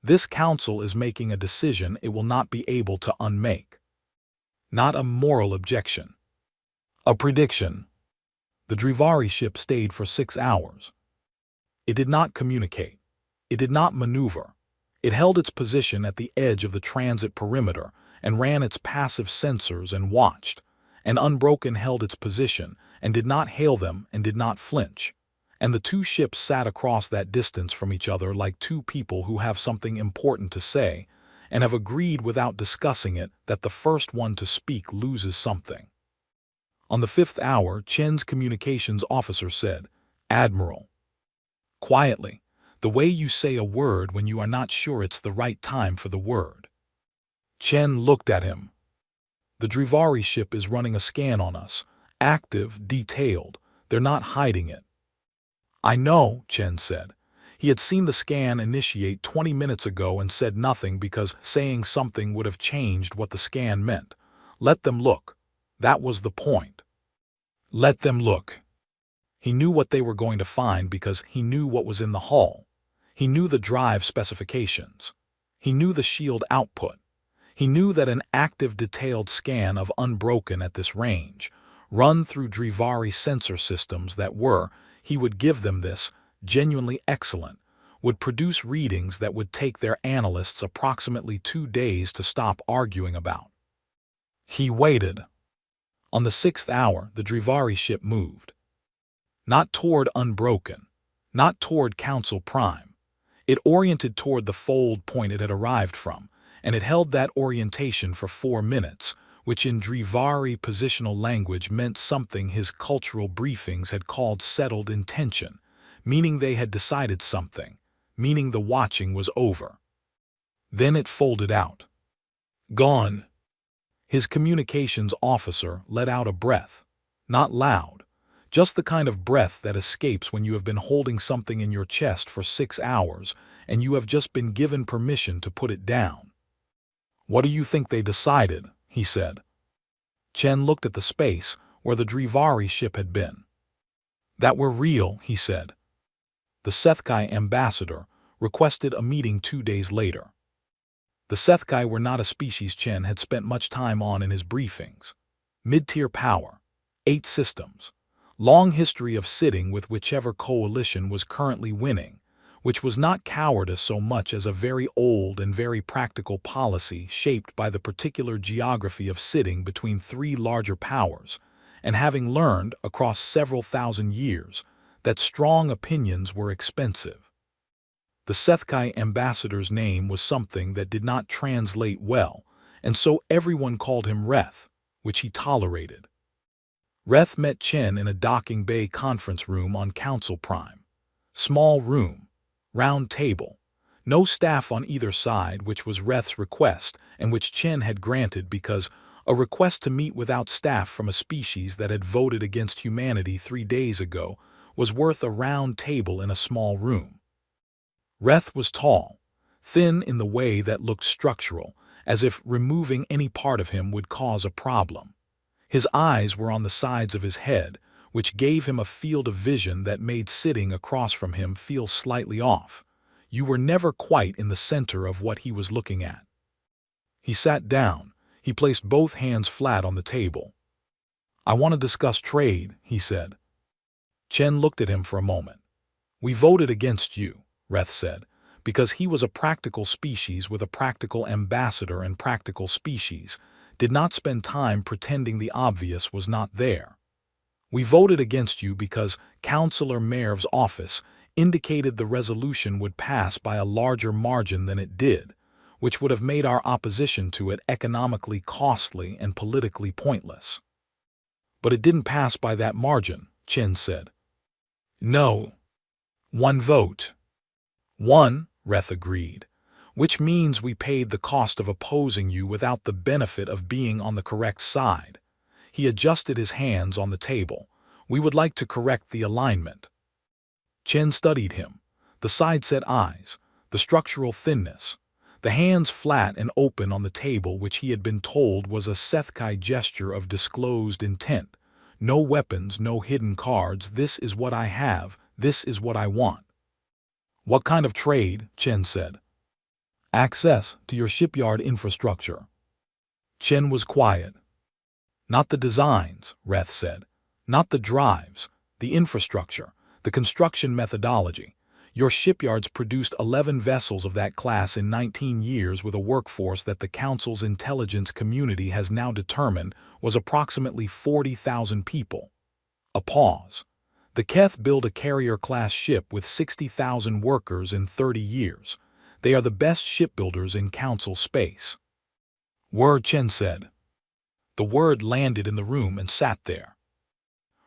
"This council is making a decision it will not be able to unmake." Not a moral objection. A prediction. The Drivari ship stayed for 6 hours. It did not communicate. It did not maneuver. It held its position at the edge of the transit perimeter and ran its passive sensors and watched, and Unbroken held its position and did not hail them and did not flinch. And the 2 ships sat across that distance from each other like 2 people who have something important to say and have agreed without discussing it that the first one to speak loses something. On the 5th hour, Chen's communications officer said, "Admiral." Quietly, The way you say a word when you are not sure it's the right time for the word. Chen looked at him. The Drivari ship is running a scan on us. Active, detailed. They're not hiding it. I know, Chen said. He had seen the scan initiate 20 minutes ago and said nothing because saying something would have changed what the scan meant. Let them look. That was the point. Let them look. He knew what they were going to find because he knew what was in the hull. He knew the drive specifications. He knew the shield output. He knew that an active detailed scan of Unbroken at this range, run through Drivari sensor systems that were, he would give them this, genuinely excellent, would produce readings that would take their analysts approximately 2 days to stop arguing about. He waited. On the 6th hour, the Drivari ship moved. Not toward Unbroken, not toward Council Prime. It oriented toward the fold point it had arrived from, and it held that orientation for 4 minutes, which in Drivari positional language meant something his cultural briefings had called settled intention, meaning they had decided something, meaning the watching was over. Then it folded out. Gone. His communications officer let out a breath, not loud, just the kind of breath that escapes when you have been holding something in your chest for 6 hours and you have just been given permission to put it down. What do you think they decided? He said. Chen looked at the space where the Drivari ship had been. That we're real, he said. The Sethkai ambassador requested a meeting 2 days later. The Sethkai were not a species Chen had spent much time on in his briefings. Mid-tier power, 8 systems, long history of sitting with whichever coalition was currently winning, which was not cowardice so much as a very old and very practical policy shaped by the particular geography of sitting between 3 larger powers, and having learned across several thousand years that strong opinions were expensive. The Sethkai ambassador's name was something that did not translate well, and so everyone called him Reth, which he tolerated. Reth met Chen in a docking bay conference room on Council Prime. Small room. Round table. No staff on either side, which was Reth's request and which Chen had granted because a request to meet without staff from a species that had voted against humanity 3 days ago was worth a round table in a small room. Reth was tall, thin in the way that looked structural, as if removing any part of him would cause a problem. His eyes were on the sides of his head, which gave him a field of vision that made sitting across from him feel slightly off. You were never quite in the center of what he was looking at. He sat down. He placed both hands flat on the table. I want to discuss trade, he said. Chen looked at him for a moment. We voted against you, Reth said, because he was a practical species with a practical ambassador and practical species, did not spend time pretending the obvious was not there. We voted against you because Councillor Merv's office indicated the resolution would pass by a larger margin than it did, which would have made our opposition to it economically costly and politically pointless. But it didn't pass by that margin, Chen said. No. 1 vote. 1, Reth agreed, which means we paid the cost of opposing you without the benefit of being on the correct side. He adjusted his hands on the table. We would like to correct the alignment. Chen studied him, the side-set eyes, the structural thinness, the hands flat and open on the table which he had been told was a Sethkai gesture of disclosed intent. No weapons, no hidden cards, this is what I have, this is what I want. What kind of trade? Chen said. Access to your shipyard infrastructure. Chen was quiet. Not the designs, Reth said. Not the drives, the infrastructure, the construction methodology. Your shipyards produced 11 vessels of that class in 19 years with a workforce that the Council's intelligence community has now determined was approximately 40,000 people. A pause. The Keth built a carrier-class ship with 60,000 workers in 30 years. They are the best shipbuilders in Council space. Word, Chen said. The word landed in the room and sat there.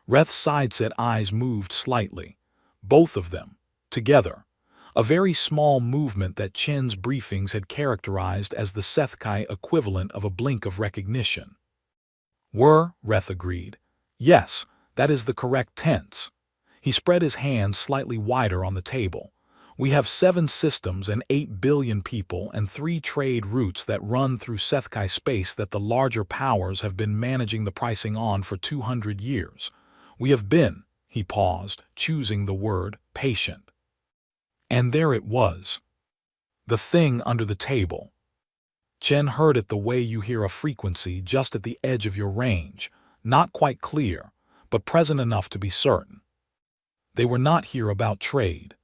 Reth's side-set eyes moved slightly. Both of them. Together. a very small movement that Chen's briefings had characterized as the Sethkai equivalent of a blink of recognition. Reth agreed. Yes, that is the correct tense. He spread his hands slightly wider on the table. We have 7 systems and 8 billion people and 3 trade routes that run through Sethkai space that the larger powers have been managing the pricing on for 200 years. We have been, he paused, choosing the word, patient. And there it was. The thing under the table. Chen heard it the way you hear a frequency just at the edge of your range, not quite clear, but present enough to be certain. They were not here about trade.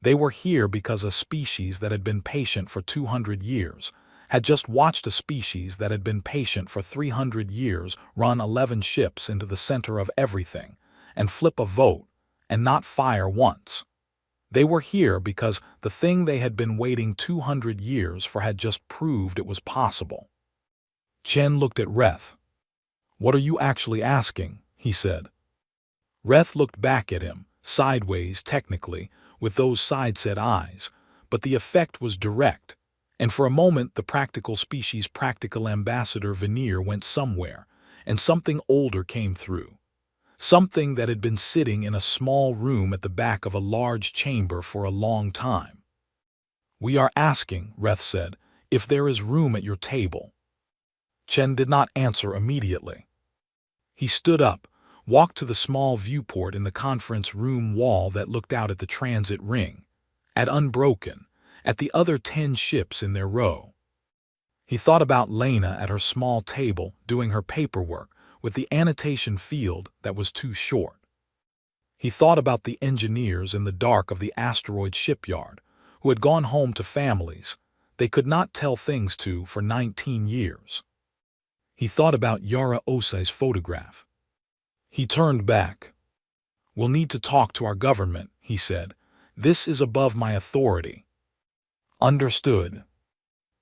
They were here because a species that had been patient for 200 years had just watched a species that had been patient for 300 years run 11 ships into the center of everything and flip a vote and not fire once. They were here because the thing they had been waiting 200 years for had just proved it was possible. Chen looked at Reth. "What are you actually asking?" he said. Reth looked back at him, sideways technically, with those side-set eyes, but the effect was direct, and for a moment the practical species practical ambassador veneer went somewhere, and something older came through. Something that had been sitting in a small room at the back of a large chamber for a long time. "We are asking," Reth said, "if there is room at your table." Chen did not answer immediately. He stood up, walked to the small viewport in the conference room wall that looked out at the transit ring, at Unbroken, at the other 10 ships in their row. He thought about Lena at her small table doing her paperwork with the annotation field that was too short. He thought about the engineers in the dark of the asteroid shipyard who had gone home to families they could not tell things to for 19 years. He thought about Yara Osei's photograph. He turned back. "We'll need to talk to our government," he said. "This is above my authority." "Understood."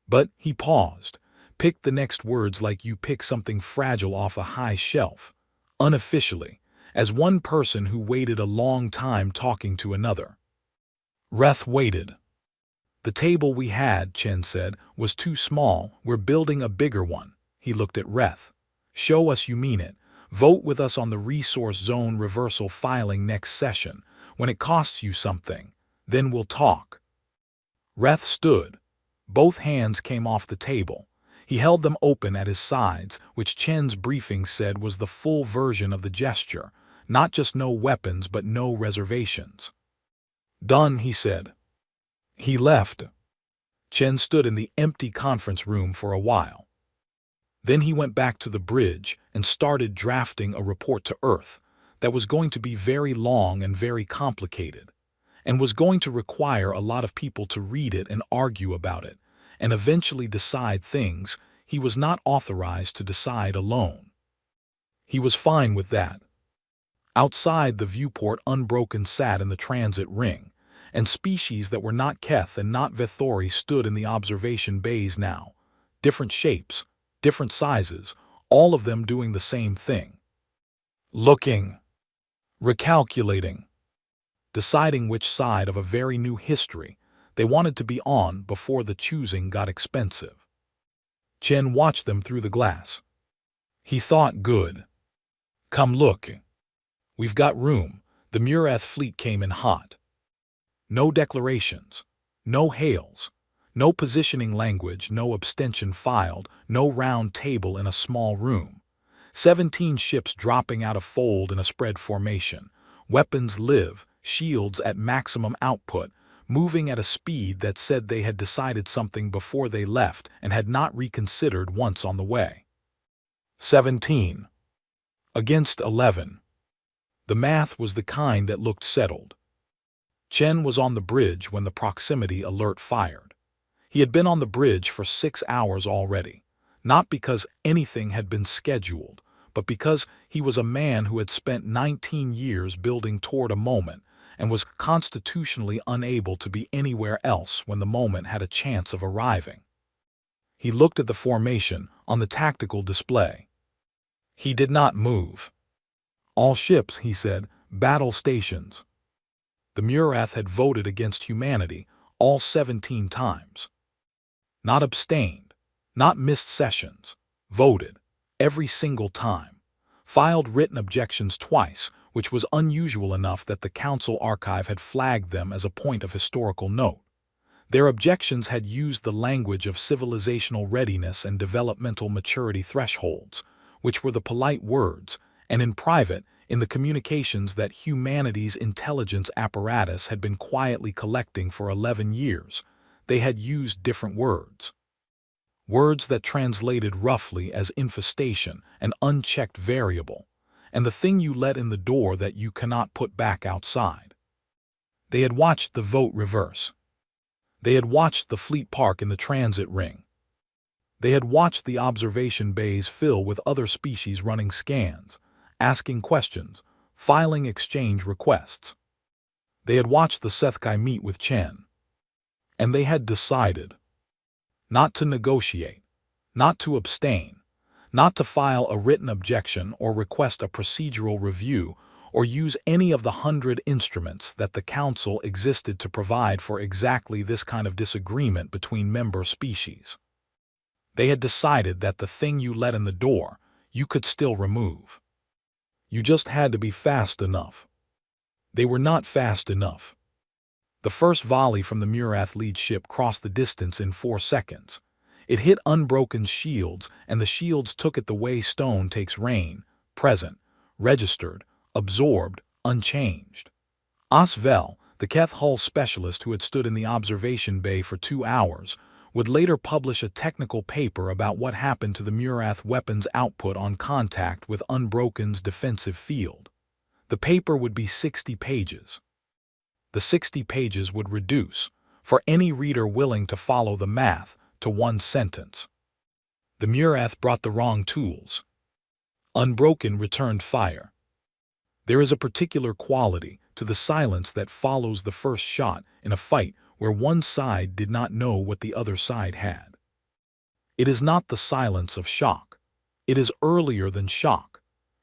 But he paused, picked the next words like you pick something fragile off a high shelf, unofficially, as one person who waited a long time talking to another. Reth waited. "The table we had," Chen said, "was too small. We're building a bigger one." He looked at Reth. "Show us you mean it. Vote with us on the resource zone reversal filing next session. When it costs you something, then we'll talk." Reth stood. Both hands came off the table. He held them open at his sides, which Chen's briefing said was the full version of the gesture, not just no weapons but no reservations. "Done," he said. He left. Chen stood in the empty conference room for a while. Then he went back to the bridge and started drafting a report to Earth that was going to be very long and very complicated, and was going to require a lot of people to read it and argue about it, and eventually decide things he was not authorized to decide alone. He was fine with that. Outside the viewport, Unbroken sat in the transit ring, and species that were not Keth and not Vethori stood in the observation bays now, different shapes, different sizes, all of them doing the same thing. Looking, recalculating, deciding which side of a very new history they wanted to be on before the choosing got expensive. Chen watched them through the glass. He thought, good. Come look. We've got room. The Murath fleet came in hot. No declarations, no hails, no positioning language, no abstention filed, no round table in a small room. 17 ships dropping out of fold in a spread formation. Weapons live, shields at maximum output, moving at a speed that said they had decided something before they left and had not reconsidered once on the way. 17. Against 11. The math was the kind that looked settled. Chen was on the bridge when the proximity alert fired. He had been on the bridge for 6 hours already, not because anything had been scheduled, but because he was a man who had spent 19 years building toward a moment and was constitutionally unable to be anywhere else when the moment had a chance of arriving. He looked at the formation on the tactical display. He did not move. "All ships," he said, "battle stations." The Murath had voted against humanity all 17 times. Not abstained, not missed sessions, voted, every single time. Filed written objections twice, which was unusual enough that the Council archive had flagged them as a point of historical note. Their objections had used the language of civilizational readiness and developmental maturity thresholds, which were the polite words, and in private, in the communications that humanity's intelligence apparatus had been quietly collecting for 11 years, they had used different words. Words that translated roughly as infestation, an unchecked variable, and the thing you let in the door that you cannot put back outside. They had watched the vote reverse. They had watched the fleet park in the transit ring. They had watched the observation bays fill with other species running scans, asking questions, filing exchange requests. They had watched the Sethkai meet with Chen. And they had decided not to negotiate, not to abstain, not to file a written objection or request a procedural review or use any of the 100 instruments that the Council existed to provide for exactly this kind of disagreement between member species. They had decided that the thing you let in the door, you could still remove. You just had to be fast enough. They were not fast enough. The first volley from the Murath lead ship crossed the distance in 4 seconds. It hit Unbroken's shields, and the shields took it the way stone takes rain, present, registered, absorbed, unchanged. Osvel, the Keth hull specialist who had stood in the observation bay for 2 hours, would later publish a technical paper about what happened to the Murath weapons output on contact with Unbroken's defensive field. The paper would be 60 pages. The 60 pages would reduce, for any reader willing to follow the math, to 1 sentence. The Murath brought the wrong tools. Unbroken returned fire. There is a particular quality to the silence that follows the first shot in a fight where one side did not know what the other side had. It is not the silence of shock. It is earlier than shock.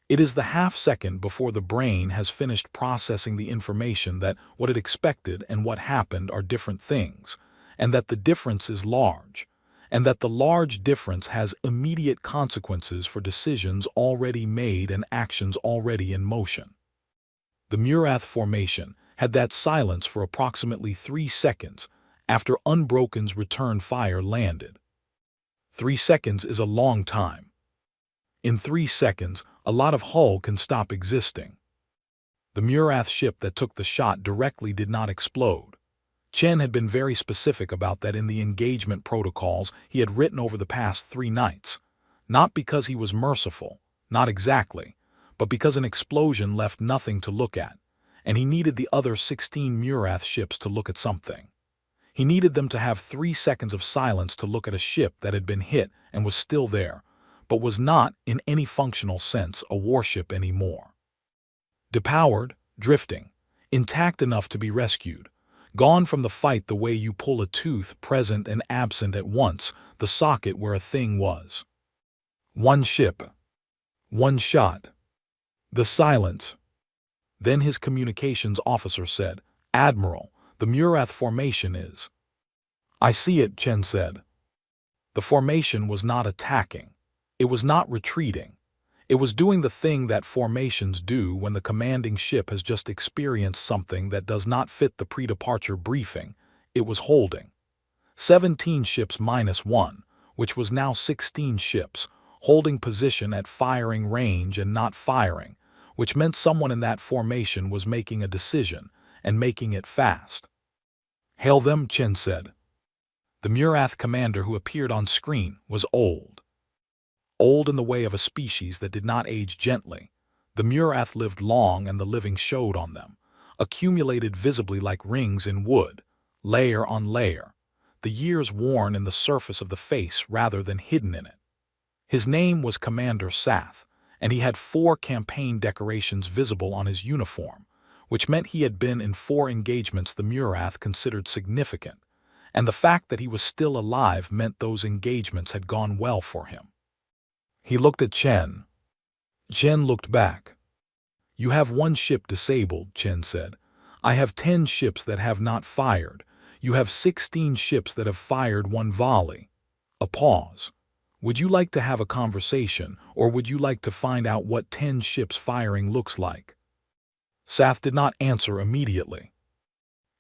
It is the half-second before the brain has finished processing the information that what it expected and what happened are different things, and that the difference is large, and that the large difference has immediate consequences for decisions already made and actions already in motion. The Murath formation had that silence for approximately 3 seconds after Unbroken's return fire landed. 3 seconds is a long time. In 3 seconds, a lot of hull can stop existing. The Murath ship that took the shot directly did not explode. Chen had been very specific about that in the engagement protocols he had written over the past 3 nights, not because he was merciful, not exactly, but because an explosion left nothing to look at, and he needed the other 16 Murath ships to look at something. He needed them to have 3 seconds of silence to look at a ship that had been hit and was still there, but was not, in any functional sense, a warship anymore. Depowered, drifting, intact enough to be rescued, gone from the fight the way you pull a tooth present and absent at once, the socket where a thing was. 1 ship. 1 shot. The silence. Then his communications officer said, "Admiral, the Murath formation is." "I see it," Chen said. The formation was not attacking. It was not retreating. It was doing the thing that formations do when the commanding ship has just experienced something that does not fit the pre-departure briefing. It was holding. 17 ships minus 1, which was now 16 ships, holding position at firing range and not firing, which meant someone in that formation was making a decision, and making it fast. "Hail them," Chen said. The Murath commander who appeared on screen was old. Old in the way of a species that did not age gently. The Murath lived long and the living showed on them, accumulated visibly like rings in wood, layer on layer, the years worn in the surface of the face rather than hidden in it. His name was Commander Sath, and he had 4 campaign decorations visible on his uniform, which meant he had been in 4 engagements the Murath considered significant, and the fact that he was still alive meant those engagements had gone well for him. He looked at Chen. Chen looked back. "You have 1 ship disabled," Chen said. I have 10 ships that have not fired. You have 16 ships that have fired one volley. A pause. Would you like to have a conversation, or would you like to find out what 10 ships firing looks like? Sath did not answer immediately.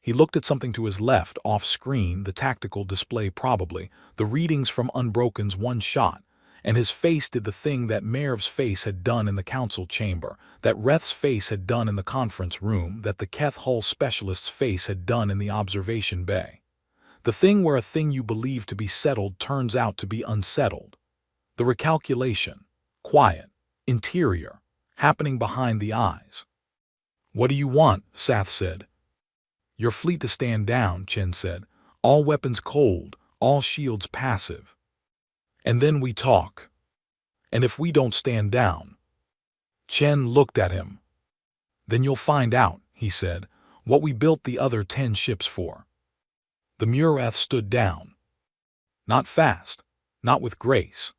He looked at something to his left, off-screen, the tactical display probably, the readings from Unbroken's one shot, and his face did the thing that Merv's face had done in the council chamber, that Reth's face had done in the conference room, that the Keth Hull specialist's face had done in the observation bay. The thing where a thing you believe to be settled turns out to be unsettled. The recalculation, quiet, interior, happening behind the eyes. "What do you want?" Sath said. "Your fleet to stand down," Chen said. "All weapons cold, all shields passive. And then we talk. And if we don't stand down..." Chen looked at him. "Then you'll find out," he said, "what we built the other 10 ships for." The Murath stood down. Not fast, not with grace.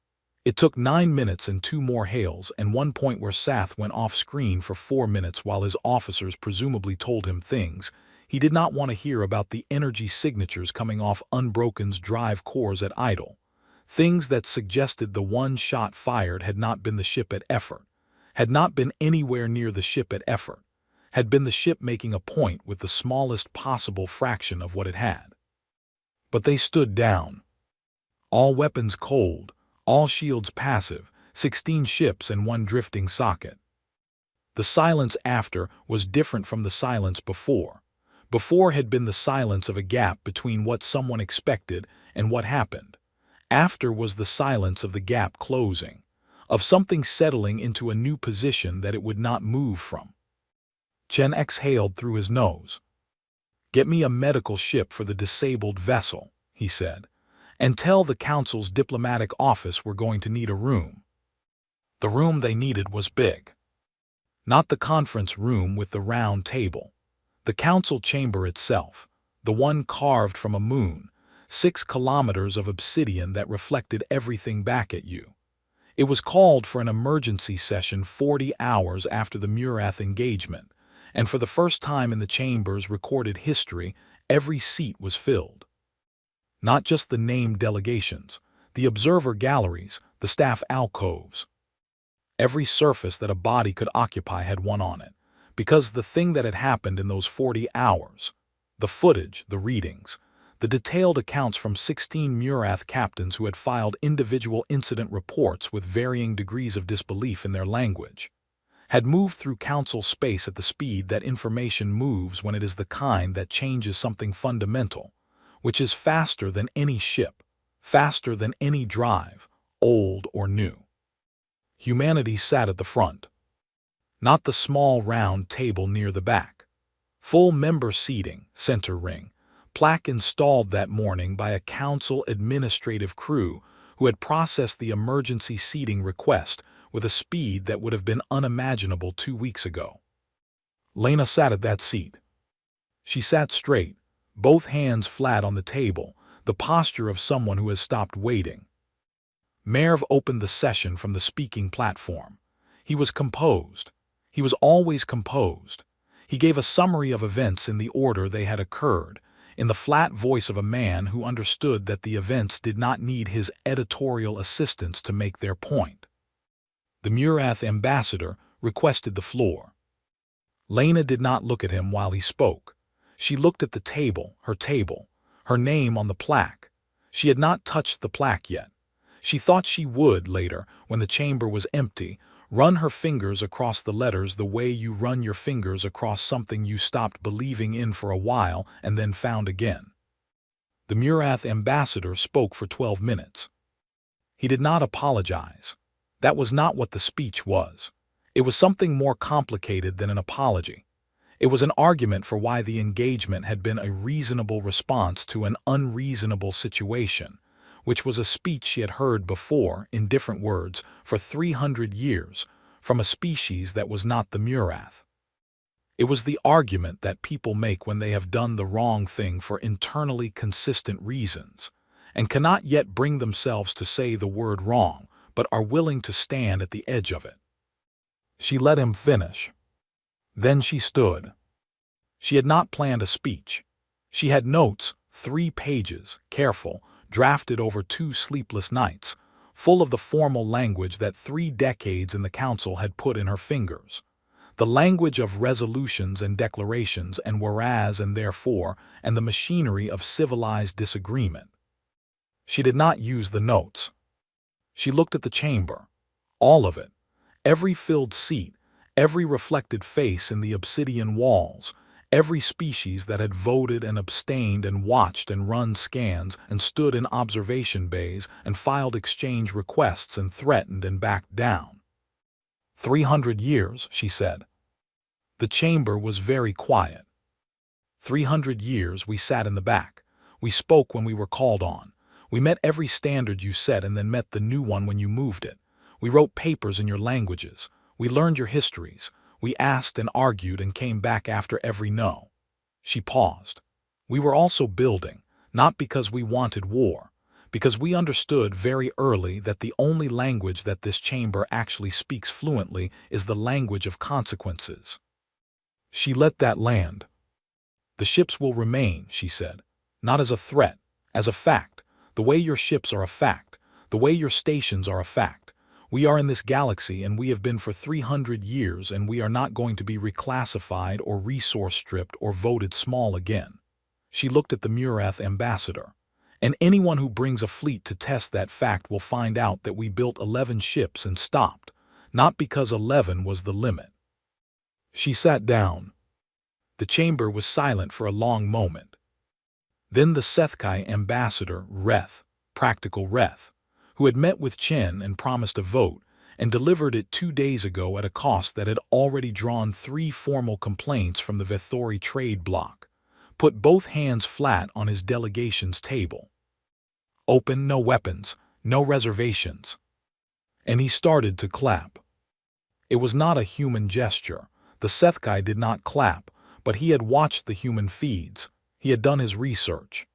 It took 9 minutes and 2 more hails, and one point where Sath went off-screen for 4 minutes while his officers presumably told him things he did not want to hear about, the energy signatures coming off Unbroken's drive cores at idle. Things that suggested the one shot fired had not been the ship at effort, had not been anywhere near the ship at effort, had been the ship making a point with the smallest possible fraction of what it had. But they stood down. All weapons cold, all shields passive, 16 ships and 1 drifting socket. The silence after was different from the silence before. Before had been the silence of a gap between what someone expected and what happened. After was the silence of the gap closing, of something settling into a new position that it would not move from. Chen exhaled through his nose. "Get me a medical ship for the disabled vessel," he said, "and tell the council's diplomatic office we're going to need a room." The room they needed was big. Not the conference room with the round table. The council chamber itself, the one carved from a moon, 6 kilometers of obsidian that reflected everything back at you. It was called for an emergency session 40 hours after the Murath engagement, and for the first time in the chamber's recorded history, every seat was filled. Not just the named delegations, the observer galleries, the staff alcoves. Every surface that a body could occupy had one on it, because the thing that had happened in those 40 hours, the footage, the readings, the detailed accounts from 16 Murath captains who had filed individual incident reports with varying degrees of disbelief in their language, had moved through council space at the speed that information moves when it is the kind that changes something fundamental, which is faster than any ship, faster than any drive, old or new. Humanity sat at the front. Not the small round table near the back. Full member seating, center ring, plaque installed that morning by a council administrative crew who had processed the emergency seating request with a speed that would have been unimaginable 2 weeks ago. Lena sat at that seat. She sat straight, both hands flat on the table, the posture of someone who has stopped waiting. Merv opened the session from the speaking platform. He was composed. He was always composed. He gave a summary of events in the order they had occurred, in the flat voice of a man who understood that the events did not need his editorial assistance to make their point. The Murath ambassador requested the floor. Lena did not look at him while he spoke. She looked at the table, her name on the plaque. She had not touched the plaque yet. She thought she would later, when the chamber was empty, run her fingers across the letters the way you run your fingers across something you stopped believing in for a while and then found again. The Murath ambassador spoke for 12 minutes. He did not apologize. That was not what the speech was. It was something more complicated than an apology. It was an argument for why the engagement had been a reasonable response to an unreasonable situation, which was a speech she had heard before, in different words, for 300 years, from a species that was not the Murath. It was the argument that people make when they have done the wrong thing for internally consistent reasons, and cannot yet bring themselves to say the word wrong, but are willing to stand at the edge of it. She let him finish. Then she stood. She had not planned a speech. She had notes, 3 pages, careful, drafted over 2 sleepless nights, full of the formal language that 3 decades in the council had put in her fingers. The language of resolutions and declarations and whereas and therefore, and the machinery of civilized disagreement. She did not use the notes. She looked at the chamber. All of it. Every filled seat, every reflected face in the obsidian walls, every species that had voted and abstained and watched and run scans and stood in observation bays and filed exchange requests and threatened and backed down. 300 years, she said. The chamber was very quiet. 300 years we sat in the back. We spoke when we were called on. We met every standard you set and then met the new one when you moved it. We wrote papers in your languages. We learned your histories. We asked and argued and came back after every no. She paused. We were also building, not because we wanted war, because we understood very early that the only language that this chamber actually speaks fluently is the language of consequences. She let that land. The ships will remain, she said, not as a threat, as a fact, the way your ships are a fact, the way your stations are a fact. We are in this galaxy and we have been for 300 years and we are not going to be reclassified or resource stripped or voted small again. She looked at the Murath ambassador. And anyone who brings a fleet to test that fact will find out that we built 11 ships and stopped, not because 11 was the limit. She sat down. The chamber was silent for a long moment. Then the Sethkai ambassador, Reth, practical Reth, who had met with Chen and promised a vote, and delivered it 2 days ago at a cost that had already drawn 3 formal complaints from the Vethori trade bloc, put both hands flat on his delegation's table. Open, no weapons, no reservations. And he started to clap. It was not a human gesture. The Sethkai did not clap, but he had watched the human feeds. He had done his research.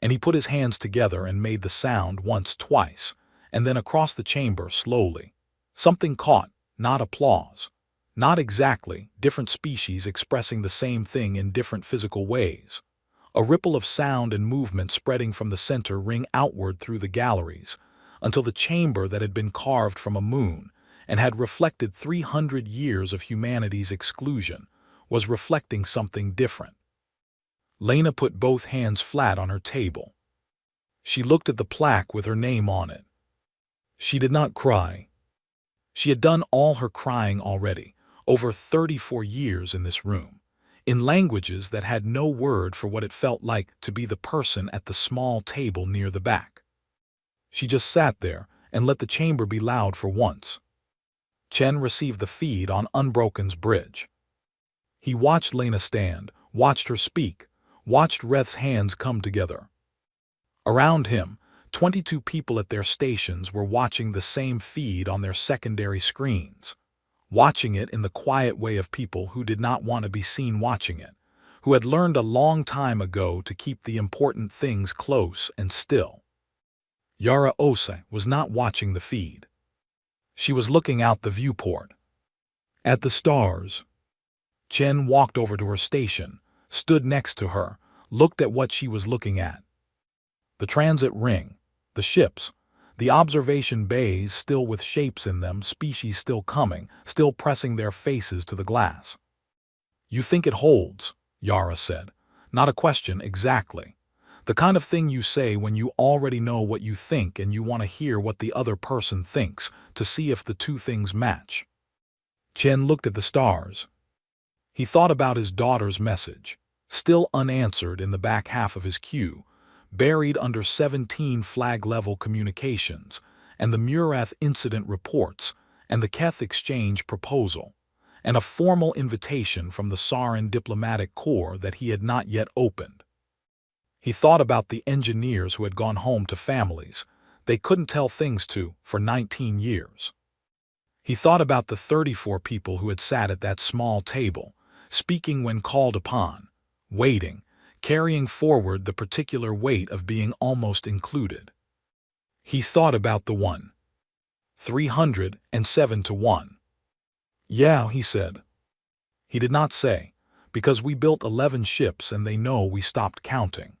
And he put his hands together and made the sound once, twice, and then across the chamber slowly. Something caught, not applause. Not exactly, different species expressing the same thing in different physical ways. A ripple of sound and movement spreading from the center ring outward through the galleries, until the chamber that had been carved from a moon and had reflected 300 years of humanity's exclusion was reflecting something different. Lena put both hands flat on her table. She looked at the plaque with her name on it. She did not cry. She had done all her crying already, over 34 years in this room, in languages that had no word for what it felt like to be the person at the small table near the back. She just sat there and let the chamber be loud for once. Chen received the feed on Unbroken's bridge. He watched Lena stand, watched her speak, watched Reth's hands come together. Around him, 22 people at their stations were watching the same feed on their secondary screens, watching it in the quiet way of people who did not want to be seen watching it, who had learned a long time ago to keep the important things close and still. Yara Ose was not watching the feed. She was looking out the viewport. At the stars. Chen walked over to her station, stood next to her, looked at what she was looking at. The transit ring, the ships, the observation bays still with shapes in them, species still coming, still pressing their faces to the glass. You think it holds, Yara said. Not a question exactly. The kind of thing you say when you already know what you think and you want to hear what the other person thinks to see if the two things match. Chen looked at the stars. He thought about his daughter's message, still unanswered in the back half of his queue, buried under 17 flag-level communications, and the Murath incident reports, and the Keth exchange proposal, and a formal invitation from the Sarin diplomatic corps that he had not yet opened. He thought about the engineers who had gone home to families they couldn't tell things to for 19 years. He thought about the 34 people who had sat at that small table, speaking when called upon, waiting, carrying forward the particular weight of being almost included. He thought about the 307 to 1. Yeah, he said. He did not say, Because we built 11 ships and they know we stopped counting.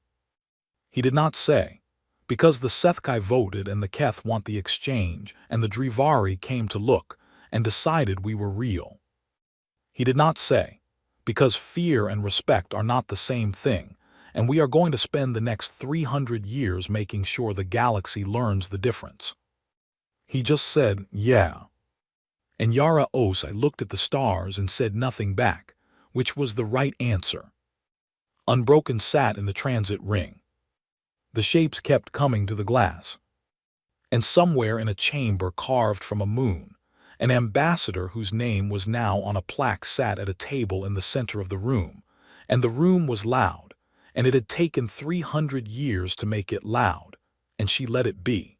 He did not say, because the Sethkai voted and the Keth want the exchange and the Drivari came to look and decided we were real. He did not say, because fear and respect are not the same thing, and we are going to spend the next 300 years making sure the galaxy learns the difference. He just said, yeah. And Yara Osai looked at the stars and said nothing back, which was the right answer. Unbroken sat in the transit ring. The shapes kept coming to the glass. And somewhere in a chamber carved from a moon, an ambassador whose name was now on a plaque sat at a table in the center of the room, and the room was loud, and it had taken 300 years to make it loud, and she let it be.